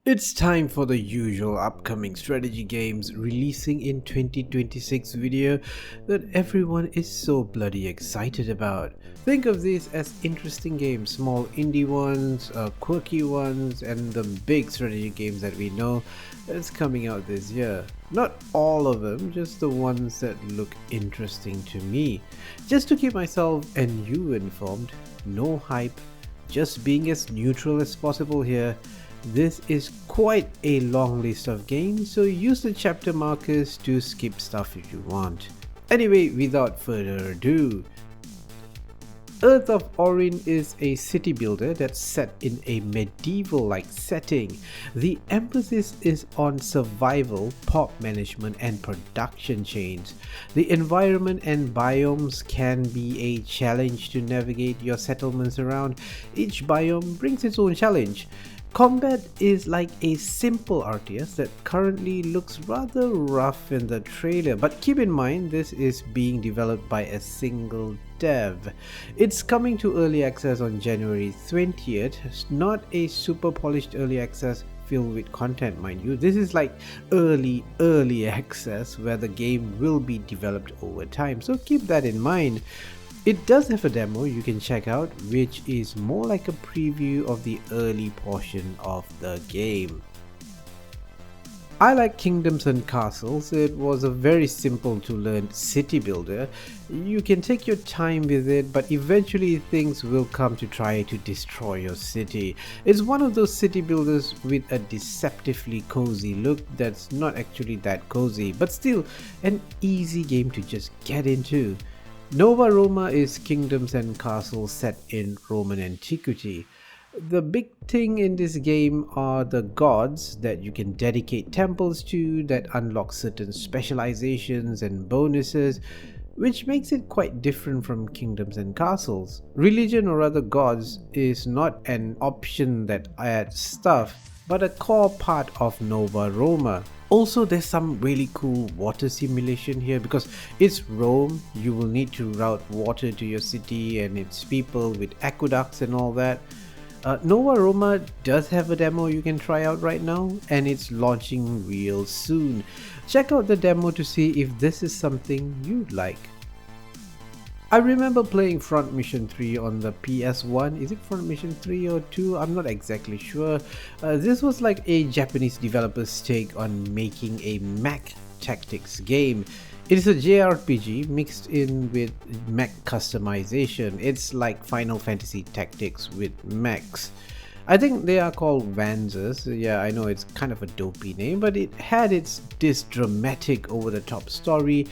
It's time for the usual upcoming strategy games releasing in 2026 video that everyone is so bloody excited about. Think of these as interesting games, small indie ones, quirky ones, and the big strategy games that we know that's coming out this year. Not all of them, just the ones that look interesting to me. Just to keep myself and you informed, no hype, just being as neutral as possible here. This is quite a long list of games, so use the chapter markers to skip stuff if you want. Anyway, without further ado, Earth of Oryn is a city builder that's set in a medieval-like setting. The emphasis is on survival, pop management, and production chains. The environment and biomes can be a challenge to navigate your settlements around. Each biome brings its own challenge. Combat is like a simple RTS that currently looks rather rough in the trailer, but keep in mind this is being developed by a single dev. It's coming to early access on January 20th, not a super polished early access filled with content, mind you. This is like early access where the game will be developed over time, so keep that in mind. It does have a demo you can check out, which is more like a preview of the early portion of the game. I like Kingdoms and Castles. It was a very simple to learn city builder. You can take your time with it, but eventually things will come to try to destroy your city. It's one of those city builders with a deceptively cozy look that's not actually that cozy, but still an easy game to just get into. Nova Roma is kingdoms and castles set in Roman antiquity. The big thing in this game are the gods that you can dedicate temples to that unlock certain specializations and bonuses, which makes it quite different from kingdoms and castles. Religion, or rather gods, is not an option that adds stuff, but a core part of Nova Roma. Also, there's some really cool water simulation here because it's Rome. You will need to route water to your city and its people with aqueducts and all that. Nova Roma does have a demo you can try out right now, and it's launching real soon. Check out the demo to see if this is something you'd like. I remember playing Front Mission 3 on the PS1. Is it Front Mission 3 or 2? I'm not exactly sure. This was like a Japanese developer's take on making a mech tactics game. It is a JRPG mixed in with mech customization. It's like Final Fantasy Tactics with mechs. I think they are called Vanzers. Yeah, I know it's kind of a dopey name, but it had this dramatic over-the-top story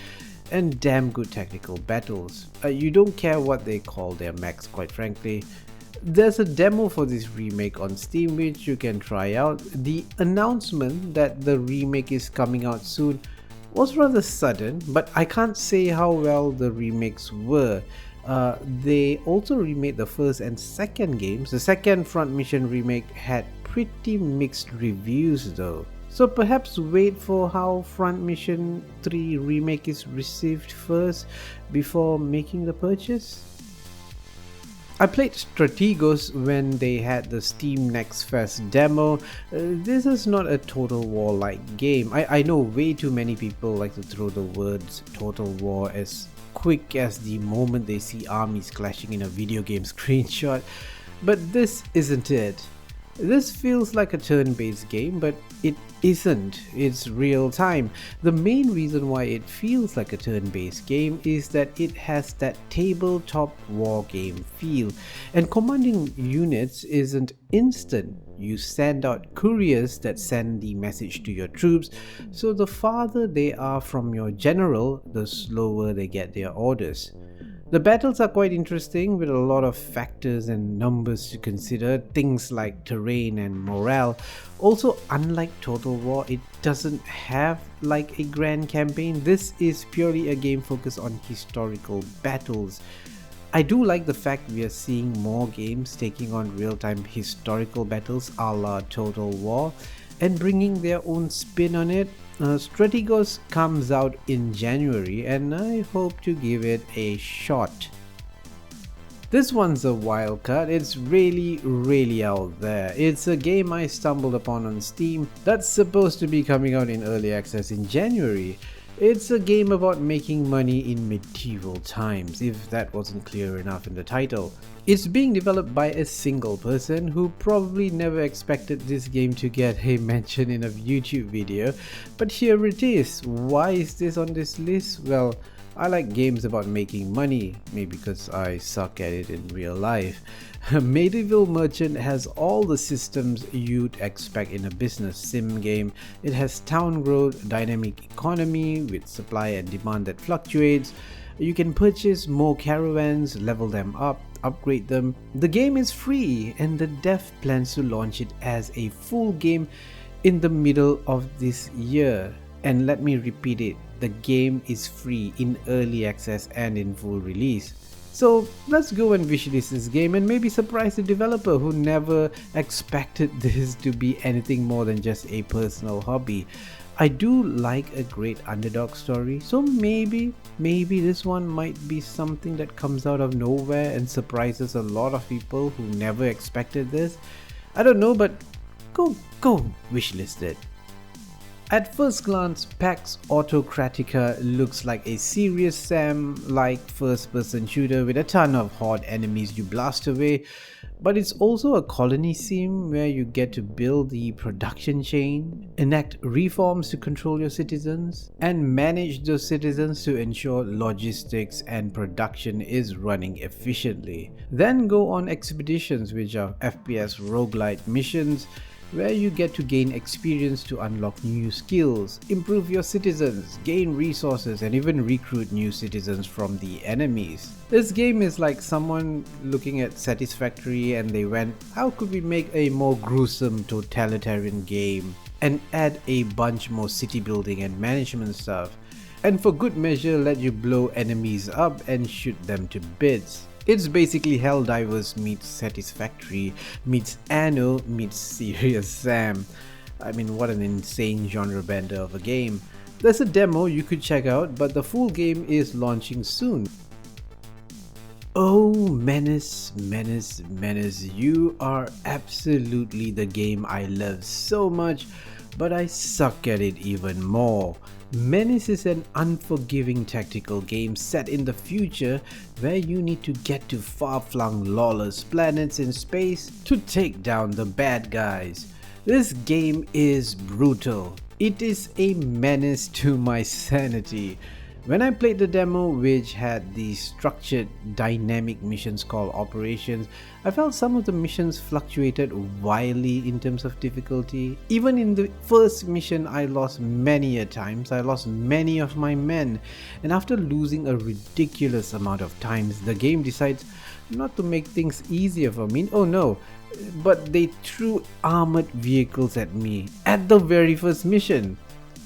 and damn good technical battles. You don't care what they call their mechs, quite frankly. There's a demo for this remake on Steam which you can try out. The announcement that the remake is coming out soon was rather sudden, but I can't say how well the remakes were. They also remade the first and second games. The second Front Mission remake had pretty mixed reviews though. So perhaps wait for how Front Mission 3 Remake is received first before making the purchase. I played Strategos when they had the Steam Next Fest demo. This is not a Total War like game. I know way too many people like to throw the words Total War as quick as the moment they see armies clashing in a video game screenshot, but this isn't it. This feels like a turn-based game, but it isn't. It's real time. The main reason why it feels like a turn-based game is that it has that tabletop war game feel, and commanding units isn't instant. You send out couriers that send the message to your troops, so the farther they are from your general, the slower they get their orders. The battles are quite interesting with a lot of factors and numbers to consider, things like terrain and morale. Also, unlike Total War, it doesn't have like a grand campaign. This is purely a game focused on historical battles. I do like the fact we are seeing more games taking on real-time historical battles a la Total War and bringing their own spin on it. Strategos comes out in January and I hope to give it a shot. This one's a wild card. It's really out there. It's a game I stumbled upon on Steam that's supposed to be coming out in early access in January. It's a game about making money in medieval times, if that wasn't clear enough in the title. It's being developed by a single person who probably never expected this game to get a mention in a YouTube video, but here it is. Why is this on this list? Well, I like games about making money, maybe because I suck at it in real life. Medieval Merchant has all the systems you'd expect in a business sim game. It has town growth, dynamic economy with supply and demand that fluctuates. You can purchase more caravans, level them up, upgrade them. The game is free and the dev plans to launch it as a full game in the middle of this year. And let me repeat it, the game is free in early access and in full release. So let's go and wishlist this game and maybe surprise the developer who never expected this to be anything more than just a personal hobby. I do like a great underdog story, so maybe this one might be something that comes out of nowhere and surprises a lot of people who never expected this. I don't know, but go wishlist it. At first glance, Pax Autocratica looks like a serious Sam-like first-person shooter with a ton of horde enemies you blast away, but it's also a colony sim where you get to build the production chain, enact reforms to control your citizens, and manage those citizens to ensure logistics and production is running efficiently. Then go on expeditions, which are FPS roguelite missions, where you get to gain experience to unlock new skills, improve your citizens, gain resources, and even recruit new citizens from the enemies. This game is like someone looking at Satisfactory and they went, how could we make a more gruesome totalitarian game and add a bunch more city building and management stuff, and for good measure let you blow enemies up and shoot them to bits. It's basically Helldivers meets Satisfactory meets Anno meets Serious Sam. I mean, what an insane genre bender of a game. There's a demo you could check out, but the full game is launching soon. Oh, MENACE, you are absolutely the game I love so much, but I suck at it even more. MENACE is an unforgiving tactical game set in the future where you need to get to far-flung lawless planets in space to take down the bad guys. This game is brutal. It is a menace to my sanity. When I played the demo, which had the structured dynamic missions called operations, I felt some of the missions fluctuated wildly in terms of difficulty. Even in the first mission, I lost many a times. I lost many of my men, and after losing a ridiculous amount of times, the game decides not to make things easier for me. Oh no, but they threw armored vehicles at me at the very first mission.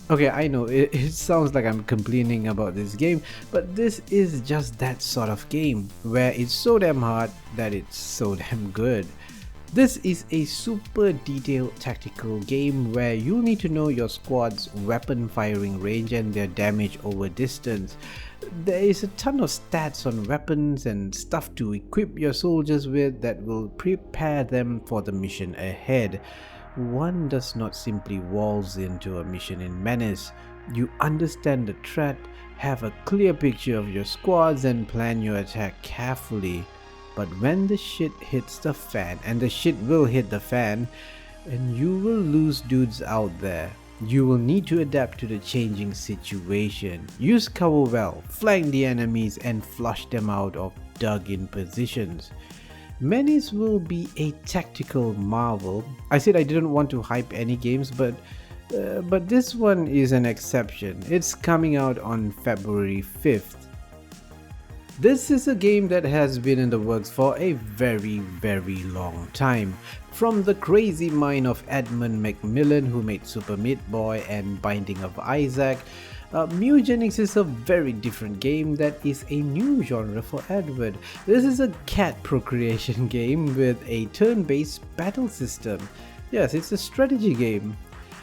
Okay, I know, it sounds like I'm complaining about this game, but this is just that sort of game, where it's so damn hard that it's so damn good. This is a super detailed tactical game where you need to know your squad's weapon firing range and their damage over distance. There is a ton of stats on weapons and stuff to equip your soldiers with that will prepare them for the mission ahead. One does not simply waltz into a mission in MENACE. You understand the threat, have a clear picture of your squads and plan your attack carefully. But when the shit hits the fan, and the shit will hit the fan, and you will lose dudes out there. You will need to adapt to the changing situation. Use cover well, flank the enemies and flush them out of dug-in positions. MENACE will be a tactical marvel. I said I didn't want to hype any games, but this one is an exception. It's coming out on February 5th. This is a game that has been in the works for a very long time. From the crazy mind of Edmund Macmillan, who made Super Meat Boy and Binding of Isaac, Mewgenics is a very different game that is a new genre for Edward. This is a cat procreation game with a turn-based battle system. Yes, it's a strategy game.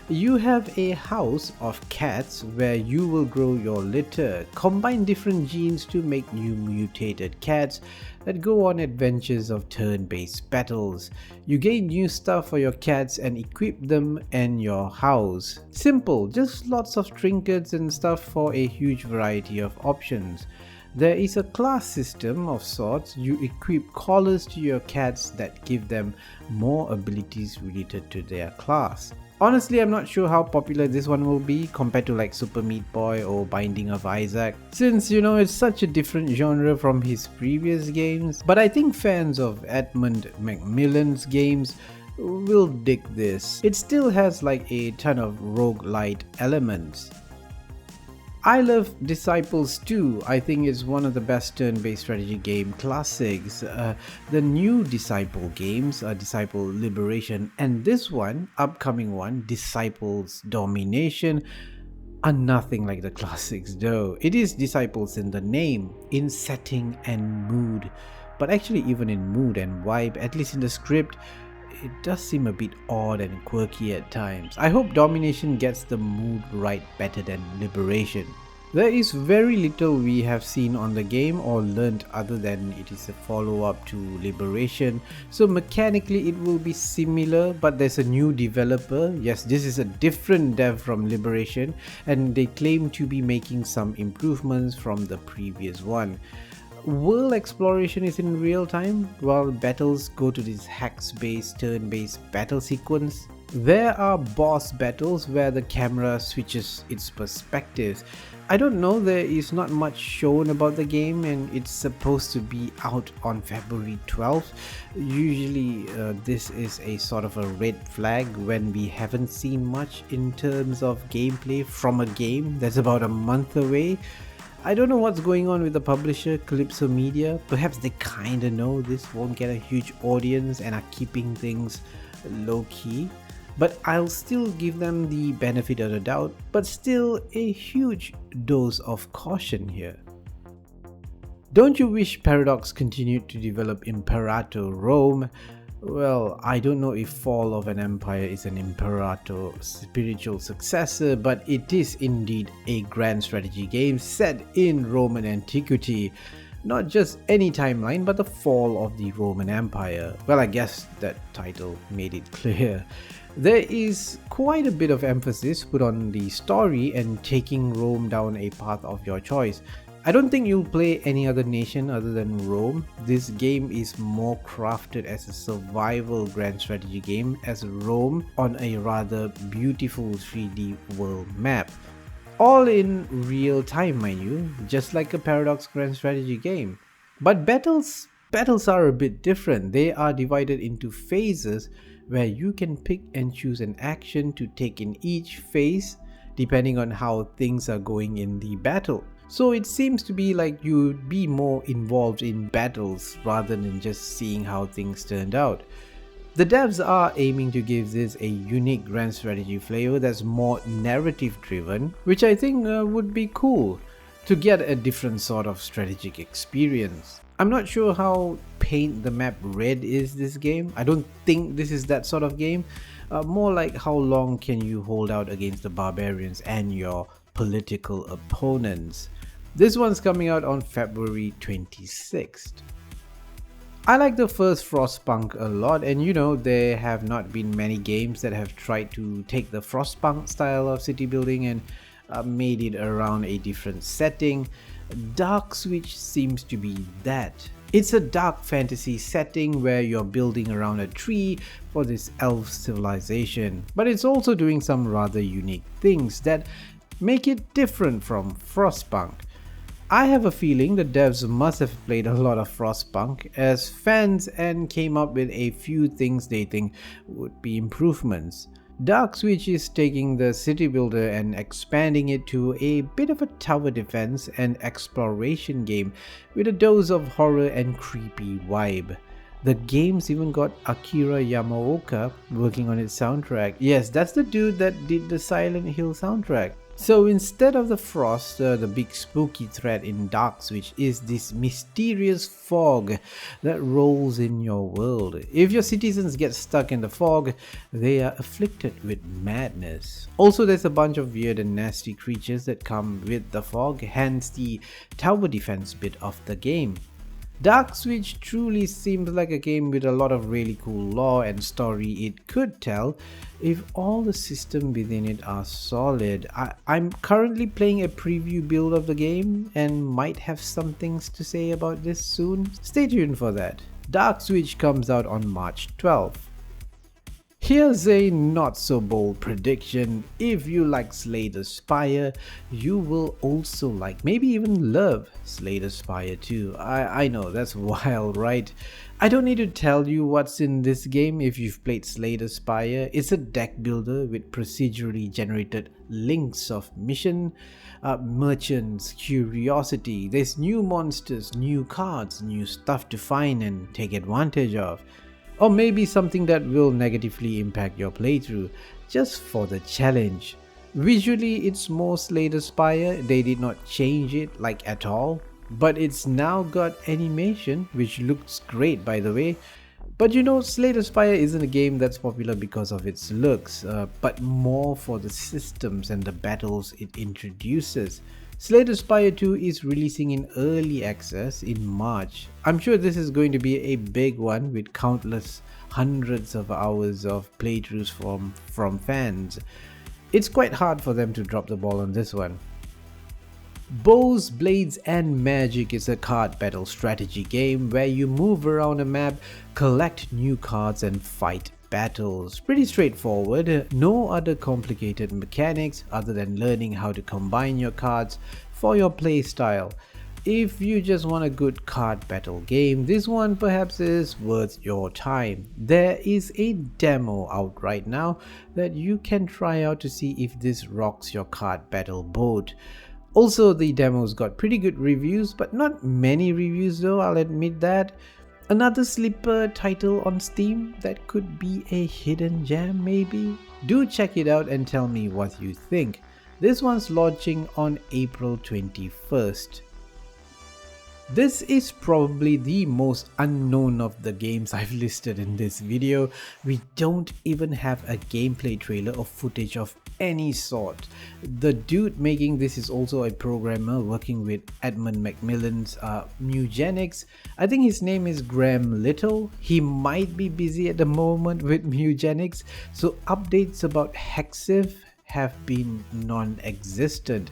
You have a house of cats where you will grow your litter, combine different genes to make new mutated cats that go on adventures of turn-based battles. You gain new stuff for your cats and equip them in your house. Simple, just lots of trinkets and stuff for a huge variety of options. There is a class system of sorts. You equip collars to your cats that give them more abilities related to their class. Honestly, I'm not sure how popular this one will be compared to like Super Meat Boy or Binding of Isaac, since it's such a different genre from his previous games, but I think fans of Edmund Macmillan's games will dig this. It still has like a ton of roguelite elements. I love Disciples 2. I think it's one of the best turn-based strategy game classics. The new Disciple games are Disciple Liberation and this one, upcoming one, Disciples Domination, are nothing like the classics though. It is Disciples in the name, in setting and mood, but actually even in mood and vibe, at least in the script, it does seem a bit odd and quirky at times. I hope Domination gets the mood right better than Liberation. There is very little we have seen on the game or learned other than it is a follow-up to Liberation, so mechanically it will be similar, but there's a new developer. Yes, this is a different dev from Liberation and they claim to be making some improvements from the previous one. World exploration is in real time while battles go to this hex-based, turn-based battle sequence. There are boss battles where the camera switches its perspectives. I don't know, there is not much shown about the game and it's supposed to be out on February 12th. Usually this is a sort of a red flag when we haven't seen much in terms of gameplay from a game that's about a month away. I don't know what's going on with the publisher Calypso Media. Perhaps they kinda know this won't get a huge audience and are keeping things low-key. But I'll still give them the benefit of the doubt, but still a huge dose of caution here. Don't you wish Paradox continued to develop Imperator Rome? Well, I don't know if Fall of an Empire is an Imperator spiritual successor, but it is indeed a grand strategy game set in Roman antiquity. Not just any timeline, but the fall of the Roman Empire. Well, I guess that title made it clear. There is quite a bit of emphasis put on the story and taking Rome down a path of your choice. I don't think you'll play any other nation other than Rome. This game is more crafted as a survival grand strategy game as Rome on a rather beautiful 3D world map. All in real time, mind you, just like a Paradox grand strategy game. But battles are a bit different. They are divided into phases where you can pick and choose an action to take in each phase depending on how things are going in the battle. So it seems to be like you'd be more involved in battles rather than just seeing how things turned out. The devs are aiming to give this a unique grand strategy flavor that's more narrative driven, which I think would be cool to get a different sort of strategic experience. I'm not sure how paint the map red is this game. I don't think this is that sort of game. More like how long can you hold out against the barbarians and your political opponents. This one's coming out on February 26th. I like the first Frostpunk a lot, and there have not been many games that have tried to take the Frostpunk style of city building and made it around a different setting. Darkswitch seems to be that. It's a dark fantasy setting where you're building around a tree for this elf civilization, but it's also doing some rather unique things that make it different from Frostpunk. I have a feeling the devs must have played a lot of Frostpunk as fans and came up with a few things they think would be improvements. Darkswitch is taking the city builder and expanding it to a bit of a tower defense and exploration game with a dose of horror and creepy vibe. The game's even got Akira Yamaoka working on its soundtrack. Yes, that's the dude that did the Silent Hill soundtrack. So instead of the frost, the big spooky threat in Darkswitch is this mysterious fog that rolls in your world. If your citizens get stuck in the fog, they are afflicted with madness. Also, there's a bunch of weird and nasty creatures that come with the fog, hence the tower defense bit of the game. Darkswitch truly seems like a game with a lot of really cool lore and story it could tell if all the systems within it are solid. I'm currently playing a preview build of the game and might have some things to say about this soon. Stay tuned for that. Darkswitch comes out on March 12th. Here's a not so bold prediction. If you like Slay the Spire, you will also like, maybe even love Slay the Spire too. I know, that's wild, right? I don't need to tell you what's in this game if you've played Slay the Spire. It's a deck builder with procedurally generated links of mission, merchants, curiosity. There's new monsters, new cards, new stuff to find and take advantage of. Or maybe something that will negatively impact your playthrough, just for the challenge. Visually, it's more Slay the Spire. They did not change it like at all, but it's now got animation, which looks great by the way. But you know, Slay the Spire isn't a game that's popular because of its looks, but more for the systems and the battles it introduces. Slay the Spire 2 is releasing in early access in March. I'm sure this is going to be a big one with countless hundreds of hours of playthroughs from fans. It's quite hard for them to drop the ball on this one. Bows, Blades and Magic is a card battle strategy game where you move around a map, collect new cards and fight battles. Pretty straightforward, no other complicated mechanics other than learning how to combine your cards for your playstyle. If you just want a good card battle game, this one perhaps is worth your time. There is a demo out right now that you can try out to see if this rocks your card battle boat. Also, the demo's got pretty good reviews, but not many reviews though, I'll admit that. Another sleeper title on Steam that could be a hidden gem maybe? Do check it out and tell me what you think. This one's launching on April 21st. This is probably the most unknown of the games I've listed in this video. We don't even have a gameplay trailer or footage of any sort. The dude making this is also a programmer working with Edmund Macmillan's Mewgenics. I think his name is Graham Little. He might be busy at the moment with Mewgenics, so updates about Hexiv have been non-existent.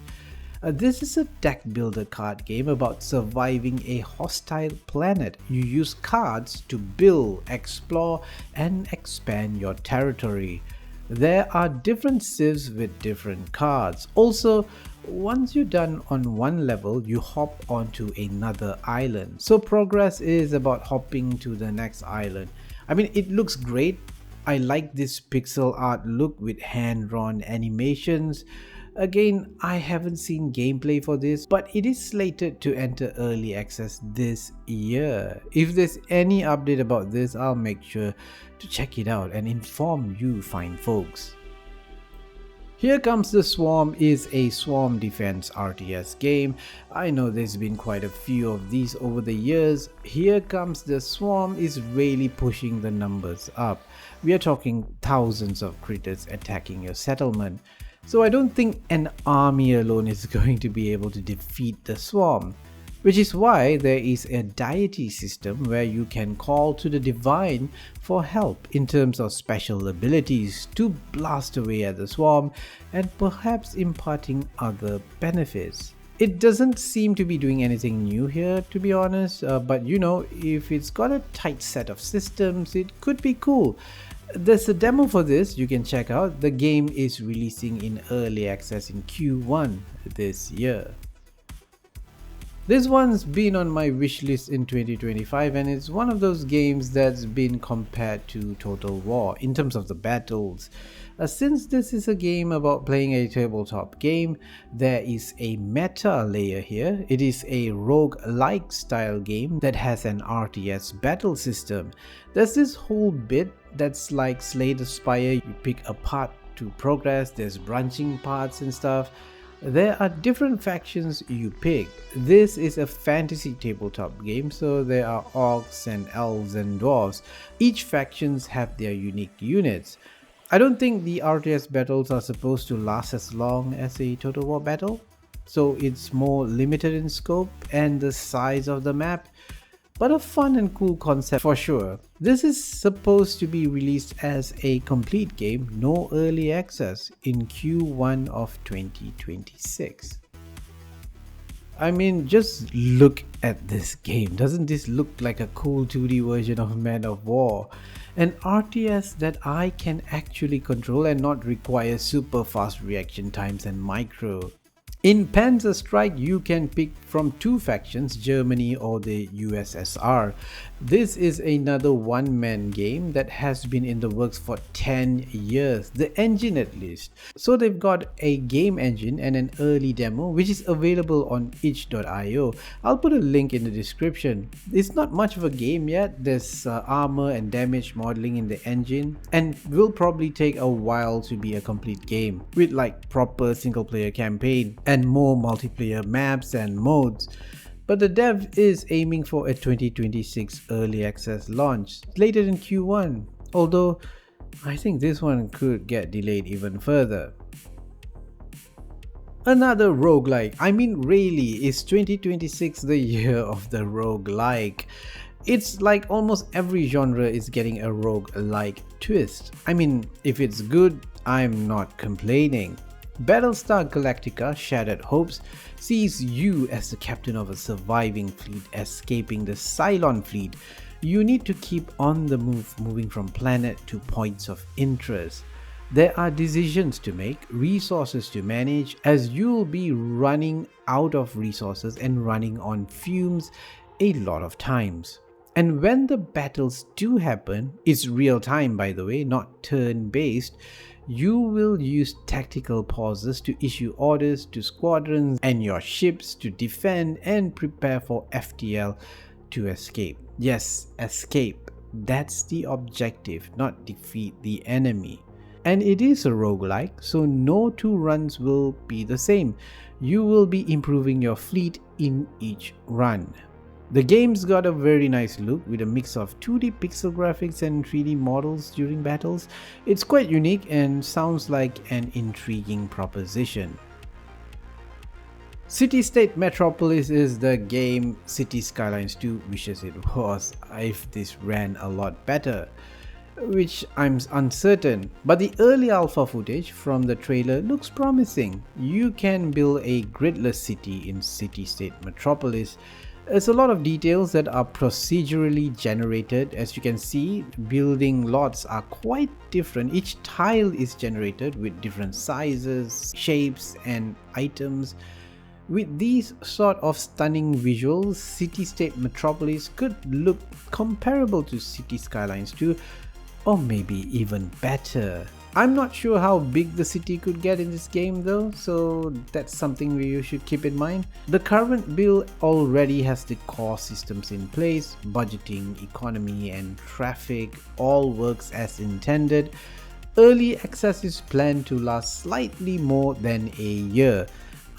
This is a deck builder card game about surviving a hostile planet. You use cards to build, explore, and expand your territory. There are different civs with different cards. Also, once you're done on one level, you hop onto another island. So progress is about hopping to the next island. I mean, it looks great. I like this pixel art look with hand-drawn animations. Again, I haven't seen gameplay for this, but it is slated to enter early access this year. If there's any update about this, I'll make sure to check it out and inform you fine folks. Here Comes the Swarm is a swarm defense RTS game. I know there's been quite a few of these over the years. Here Comes the Swarm is really pushing the numbers up. We are talking thousands of critters attacking your settlement. So I don't think an army alone is going to be able to defeat the swarm, which is why there is a deity system where you can call to the divine for help in terms of special abilities to blast away at the swarm and perhaps imparting other benefits. It doesn't seem to be doing anything new here, to be honest, but you know, if it's got a tight set of systems, it could be cool. There's a demo for this you can check out. The game is releasing in early access in Q1 this year. This one's been on my wishlist in 2025 and it's one of those games that's been compared to Total War in terms of the battles. Since this is a game about playing a tabletop game, there is a meta layer here. It is a rogue-like style game that has an RTS battle system. There's this whole bit that's like Slay the Spire. You pick a part to progress, there's branching paths and stuff. There are different factions you pick. This is a fantasy tabletop game, so there are orcs and elves and dwarves. Each factions have their unique units. I don't think the RTS battles are supposed to last as long as a Total War battle, so it's more limited in scope and the size of the map, but a fun and cool concept for sure. This is supposed to be released as a complete game, no early access, in Q1 of 2026. I mean, just look at this game. Doesn't this look like a cool 2D version of Man of War? An RTS that I can actually control and not require super fast reaction times and micro. In Panzer Strike, you can pick from two factions, Germany or the USSR. This is another one-man game that has been in the works for 10 years, the engine at least. So they've got a game engine and an early demo which is available on itch.io. I'll put a link in the description. It's not much of a game yet, there's armor and damage modeling in the engine, and will probably take a while to be a complete game, with like proper single player campaign and more multiplayer maps and modes. But the dev is aiming for a 2026 early access launch, later in Q1, although I think this one could get delayed even further. Another roguelike. I mean, really, is 2026 the year of the roguelike? It's like almost every genre is getting a roguelike twist. I mean, if it's good, I'm not complaining. Battlestar Galactica Shattered Hopes sees you as the captain of a surviving fleet escaping the Cylon fleet. You need to keep on the move, moving from planet to points of interest. There are decisions to make, resources to manage, as you'll be running out of resources and running on fumes a lot of times. And when the battles do happen, it's real time by the way, not turn based, you will use tactical pauses to issue orders to squadrons and your ships to defend and prepare for FTL to escape. Yes, escape. That's the objective, not defeat the enemy. And it is a roguelike, so no two runs will be the same. You will be improving your fleet in each run. The game's got a very nice look with a mix of 2D pixel graphics and 3D models during battles. It's quite unique and sounds like an intriguing proposition. Citystate Metropolis is the game City Skylines 2 wishes it was if this ran a lot better, which I'm uncertain, but the early alpha footage from the trailer looks promising. You can build a gridless city in Citystate Metropolis. There's a lot of details that are procedurally generated. As you can see, building lots are quite different. Each tile is generated with different sizes, shapes and items. With these sort of stunning visuals, Citystate Metropolis could look comparable to City Skylines 2, or maybe even better. I'm not sure how big the city could get in this game though, so that's something you should keep in mind. The current build already has the core systems in place, budgeting, economy and traffic all works as intended. Early access is planned to last slightly more than a year.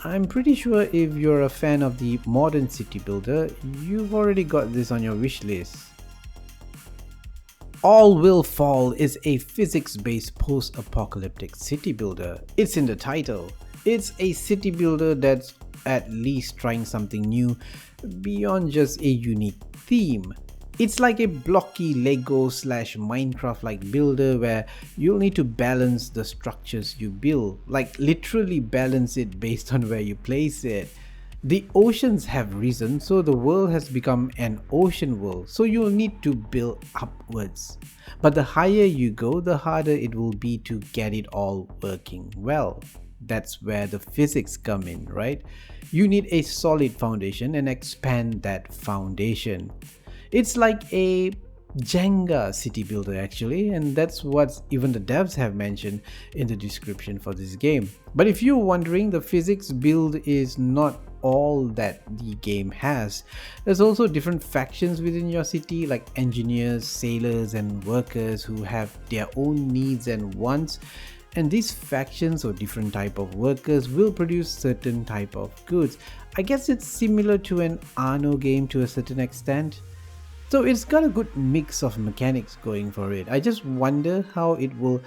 I'm pretty sure if you're a fan of the modern city builder, you've already got this on your wish list. All Will Fall is a physics-based post-apocalyptic city builder. It's in the title. It's a city builder that's at least trying something new beyond just a unique theme. It's like a blocky Lego / Minecraft like builder where you'll need to balance the structures you build, like literally balance it based on where you place it. The oceans have risen, so the world has become an ocean world, so you'll need to build upwards. But the higher you go, the harder it will be to get it all working well. That's where the physics come in, right? You need a solid foundation and expand that foundation. It's like a Jenga city builder actually, and that's what even the devs have mentioned in the description for this game. But if you're wondering, the physics build is not all that the game has. There's also different factions within your city, like engineers, sailors and workers who have their own needs and wants. and these factions or different type of workers will produce certain type of goods. I guess it's similar to an Anno game to a certain extent. So it's got a good mix of mechanics going for it. I just wonder how it will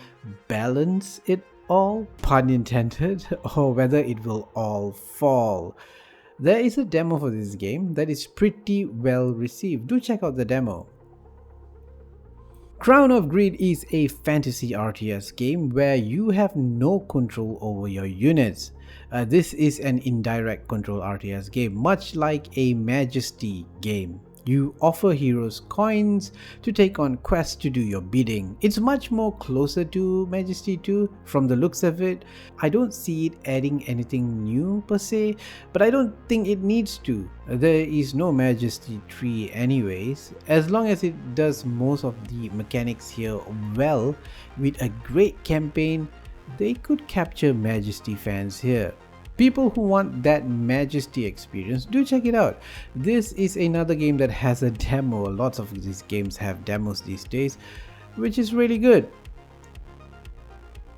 balance it all, pun intended, or whether it will all fall. There is a demo for this game that is pretty well received. Do check out the demo. Crown of Greed is a fantasy RTS game where you have no control over your units. This is an indirect control RTS game, much like a Majesty game. You offer heroes coins to take on quests to do your bidding. It's much more closer to Majesty 2 from the looks of it. I don't see it adding anything new per se, but I don't think it needs to. There is no Majesty 3 anyways. As long as it does most of the mechanics here well with a great campaign, they could capture Majesty fans here. People who want that Majesty experience, do check it out. This is another game that has a demo. Lots of these games have demos these days, which is really good.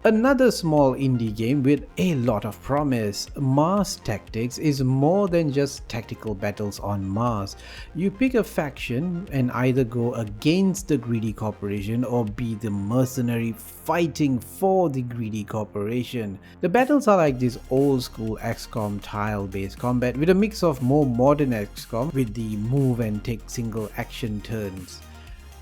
Another small indie game with a lot of promise. Mars Tactics is more than just tactical battles on Mars. You pick a faction and either go against the greedy corporation or be the mercenary fighting for the greedy corporation. The battles are like this old school XCOM tile based combat with a mix of more modern XCOM with the move and take single action turns.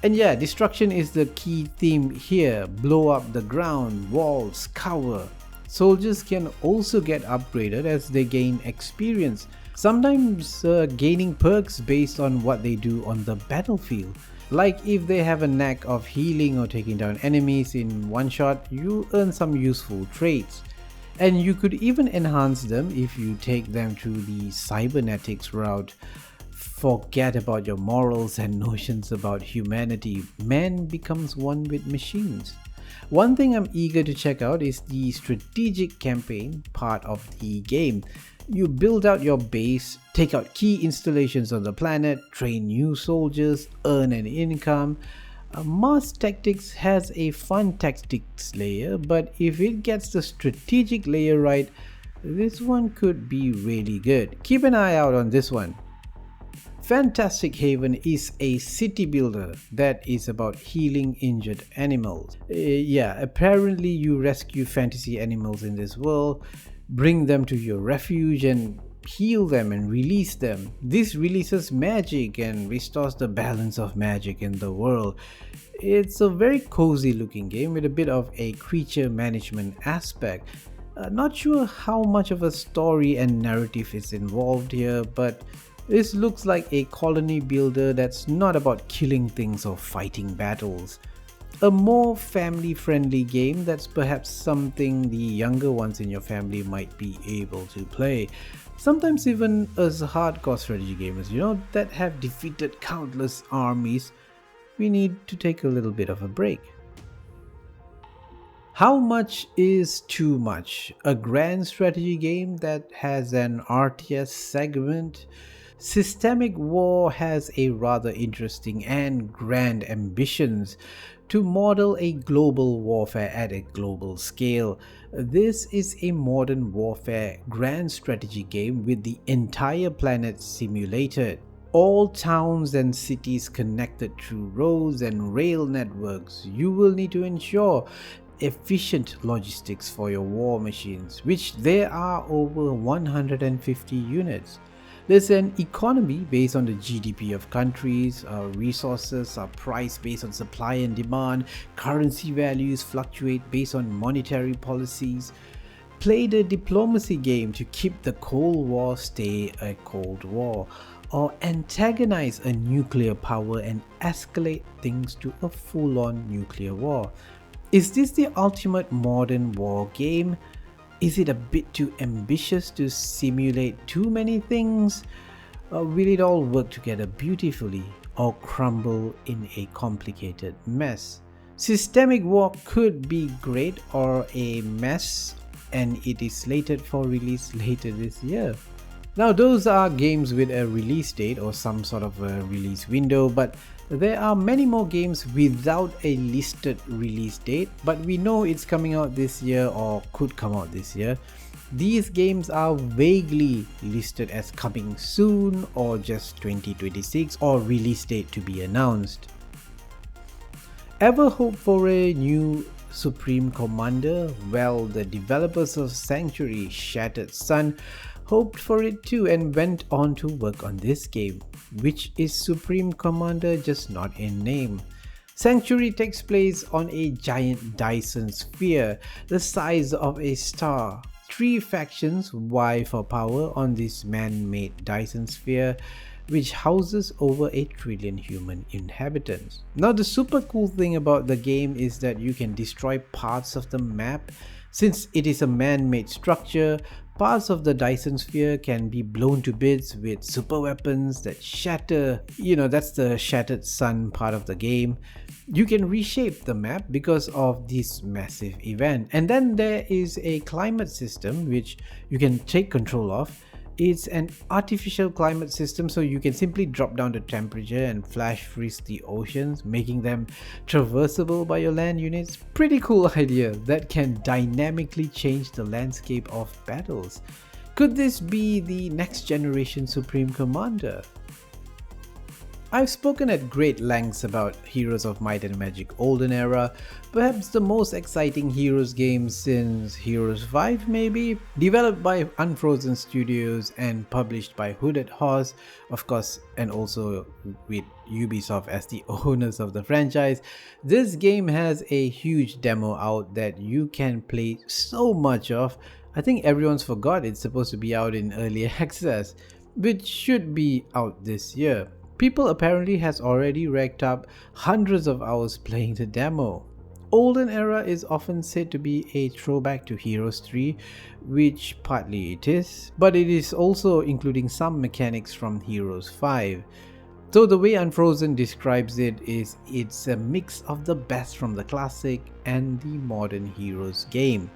And yeah, destruction is the key theme here. Blow up the ground, walls, cover. Soldiers can also get upgraded as they gain experience, sometimes gaining perks based on what they do on the battlefield. Like if they have a knack of healing or taking down enemies in one shot, you earn some useful traits. And you could even enhance them if you take them through the cybernetics route. Forget about your morals and notions about humanity. Man becomes one with machines. One thing I'm eager to check out is the strategic campaign part of the game. You build out your base, take out key installations on the planet, train new soldiers, earn an income. Mars Tactics has a fun tactics layer, but if it gets the strategic layer right, this one could be really good. Keep an eye out on this one. Fantastic Haven is a city builder that is about healing injured animals. Yeah, apparently you rescue fantasy animals in this world, bring them to your refuge and heal them and release them. This releases magic and restores the balance of magic in the world. It's a very cozy looking game with a bit of a creature management aspect. Not sure how much of a story and narrative is involved here, but this looks like a colony builder that's not about killing things or fighting battles. A more family-friendly game that's perhaps something the younger ones in your family might be able to play. Sometimes even as hardcore strategy gamers, that have defeated countless armies, we need to take a little bit of a break. How much is too much? A grand strategy game that has an RTS segment? Systemic War has a rather interesting and grand ambitions to model a global warfare at a global scale. This is a modern warfare grand strategy game with the entire planet simulated. All towns and cities connected through roads and rail networks. You will need to ensure efficient logistics for your war machines, which there are over 150 units. There's an economy based on the GDP of countries, resources are priced based on supply and demand, currency values fluctuate based on monetary policies. Play the diplomacy game to keep the Cold War stay a Cold War, or antagonize a nuclear power and escalate things to a full-on nuclear war. Is this the ultimate modern war game? Is it a bit too ambitious to simulate too many things? Will it all work together beautifully or crumble in a complicated mess? Systemic War could be great or a mess, and it is slated for release later this year. Now those are games with a release date or some sort of a release window, but There are many more games without a listed release date, but we know it's coming out this year or could come out this year. These games are vaguely listed as coming soon or just 2026 or release date to be announced. Ever hope for a new Supreme Commander? Well, the developers of Sanctuary Shattered Sun hoped for it too and went on to work on this game, which is Supreme Commander just not in name. Sanctuary takes place on a giant Dyson sphere the size of a star. 3 factions vie for power on this man-made Dyson sphere, which houses over 1 trillion human inhabitants. Now the super cool thing about the game is that you can destroy parts of the map. Since it is a man-made structure, parts of the Dyson sphere can be blown to bits with super weapons that shatter. That's the Shattered Sun part of the game. You can reshape the map because of this massive event. And then there is a climate system which you can take control of. It's an artificial climate system, so you can simply drop down the temperature and flash freeze the oceans, making them traversable by your land units. Pretty cool idea that can dynamically change the landscape of battles. Could this be the next generation Supreme Commander? I've spoken at great lengths about Heroes of Might and Magic Olden era, perhaps the most exciting Heroes game since Heroes 5 maybe? Developed by Unfrozen Studios and published by Hooded Horse, of course, and also with Ubisoft as the owners of the franchise. This game has a huge demo out that you can play so much of. I think everyone's forgot it's supposed to be out in early access, which should be out this year. People apparently has already racked up hundreds of hours playing the demo. Olden era is often said to be a throwback to Heroes 3, which partly it is, but it is also including some mechanics from Heroes 5. So the way Unfrozen describes it is it's a mix of the best from the classic and the modern Heroes game.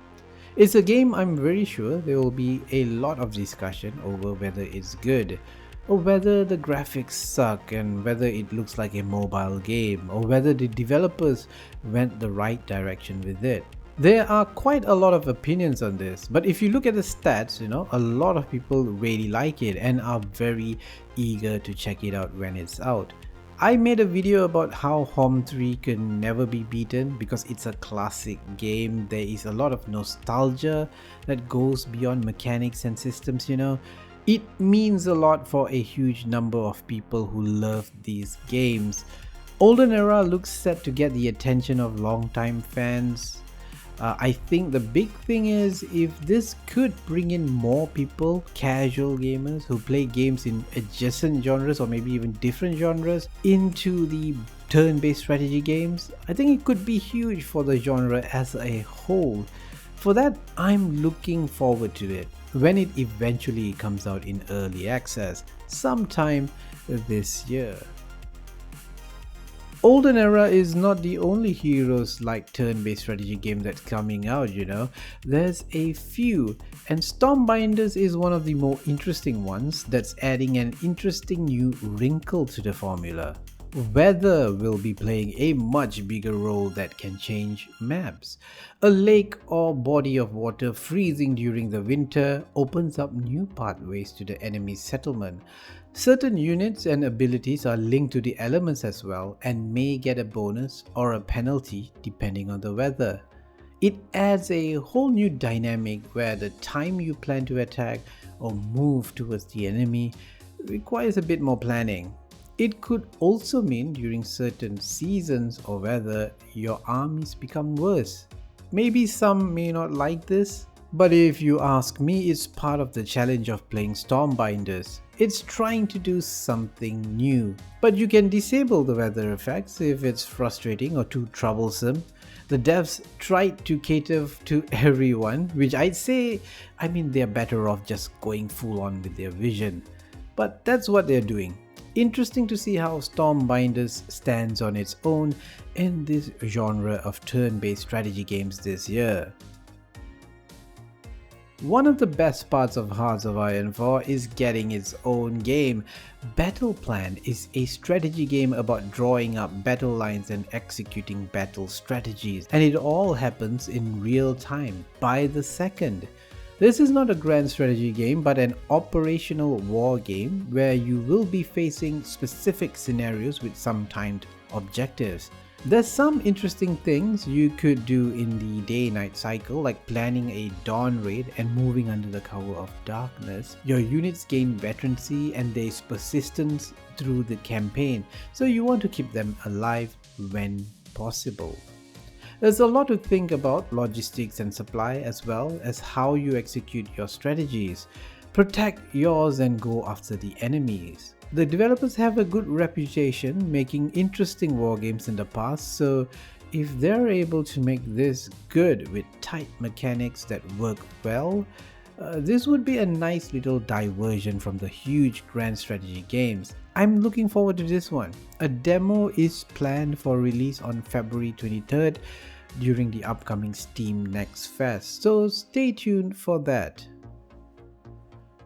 It's a game I'm very sure there will be a lot of discussion over whether it's good, or whether the graphics suck, and whether it looks like a mobile game, or whether the developers went the right direction with it. There are quite a lot of opinions on this, but if you look at the stats, a lot of people really like it and are very eager to check it out when it's out. I made a video about how HOM 3 can never be beaten because it's a classic game. There is a lot of nostalgia that goes beyond mechanics and systems, It means a lot for a huge number of people who love these games. Olden era looks set to get the attention of longtime fans. I think the big thing is if this could bring in more people, casual gamers who play games in adjacent genres or maybe even different genres, into the turn-based strategy games. I think it could be huge for the genre as a whole. For that, I'm looking forward to it when it eventually comes out in early access sometime this year. Olden era is not the only Heroes like turn-based strategy game that's coming out, There's a few, and Stormbinders is one of the more interesting ones that's adding an interesting new wrinkle to the formula. Weather will be playing a much bigger role that can change maps. A lake or body of water freezing during the winter opens up new pathways to the enemy settlement. Certain units and abilities are linked to the elements as well and may get a bonus or a penalty depending on the weather. It adds a whole new dynamic where the time you plan to attack or move towards the enemy requires a bit more planning. It could also mean during certain seasons or weather your armies become worse. Maybe some may not like this, but if you ask me, it's part of the challenge of playing Stormbinders. It's trying to do something new. But you can disable the weather effects if it's frustrating or too troublesome. The devs tried to cater to everyone, which I'd say, they're better off just going full on with their vision. But that's what they're doing. Interesting to see how Stormbinders stands on its own in this genre of turn-based strategy games this year. One of the best parts of Hearts of Iron 4 is getting its own game. Battleplan is a strategy game about drawing up battle lines and executing battle strategies, and it all happens in real time, by the second. This is not a grand strategy game but an operational war game where you will be facing specific scenarios with some timed objectives. There's some interesting things you could do in the day-night cycle, like planning a dawn raid and moving under the cover of darkness. Your units gain veterancy and there's persistence through the campaign, so you want to keep them alive when possible. There's a lot to think about logistics and supply, as well as how you execute your strategies. Protect yours and go after the enemies. The developers have a good reputation making interesting war games in the past, so if they're able to make this good with tight mechanics that work well, this would be a nice little diversion from the huge grand strategy games. I'm looking forward to this one. A demo is planned for release on February 23rd during the upcoming Steam Next Fest, so stay tuned for that.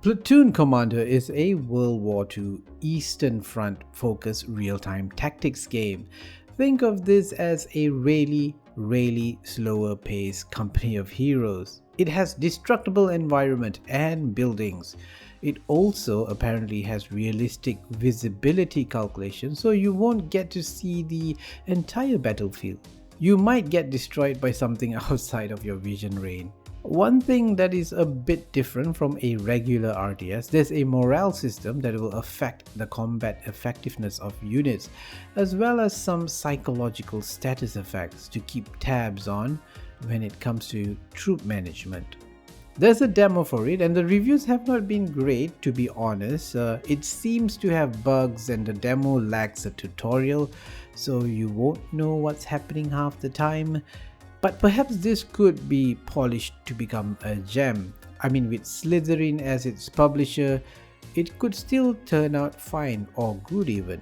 Platoon Commander is a World War II Eastern Front focused real-time tactics game. Think of this as a really slower paced company of heroes. It has destructible environment and buildings. It also apparently has realistic visibility calculations, so you won't get to see the entire battlefield. You might get destroyed by something outside of your vision range. One thing that is a bit different from a regular RTS, there's a morale system that will affect the combat effectiveness of units, as well as some psychological status effects to keep tabs on when it comes to troop management. There's a demo for it and the reviews have not been great, to be honest. It seems to have bugs and the demo lacks a tutorial, so you won't know what's happening half the time. But perhaps this could be polished to become a gem. I mean, with Slytherin as its publisher, it could still turn out fine or good even.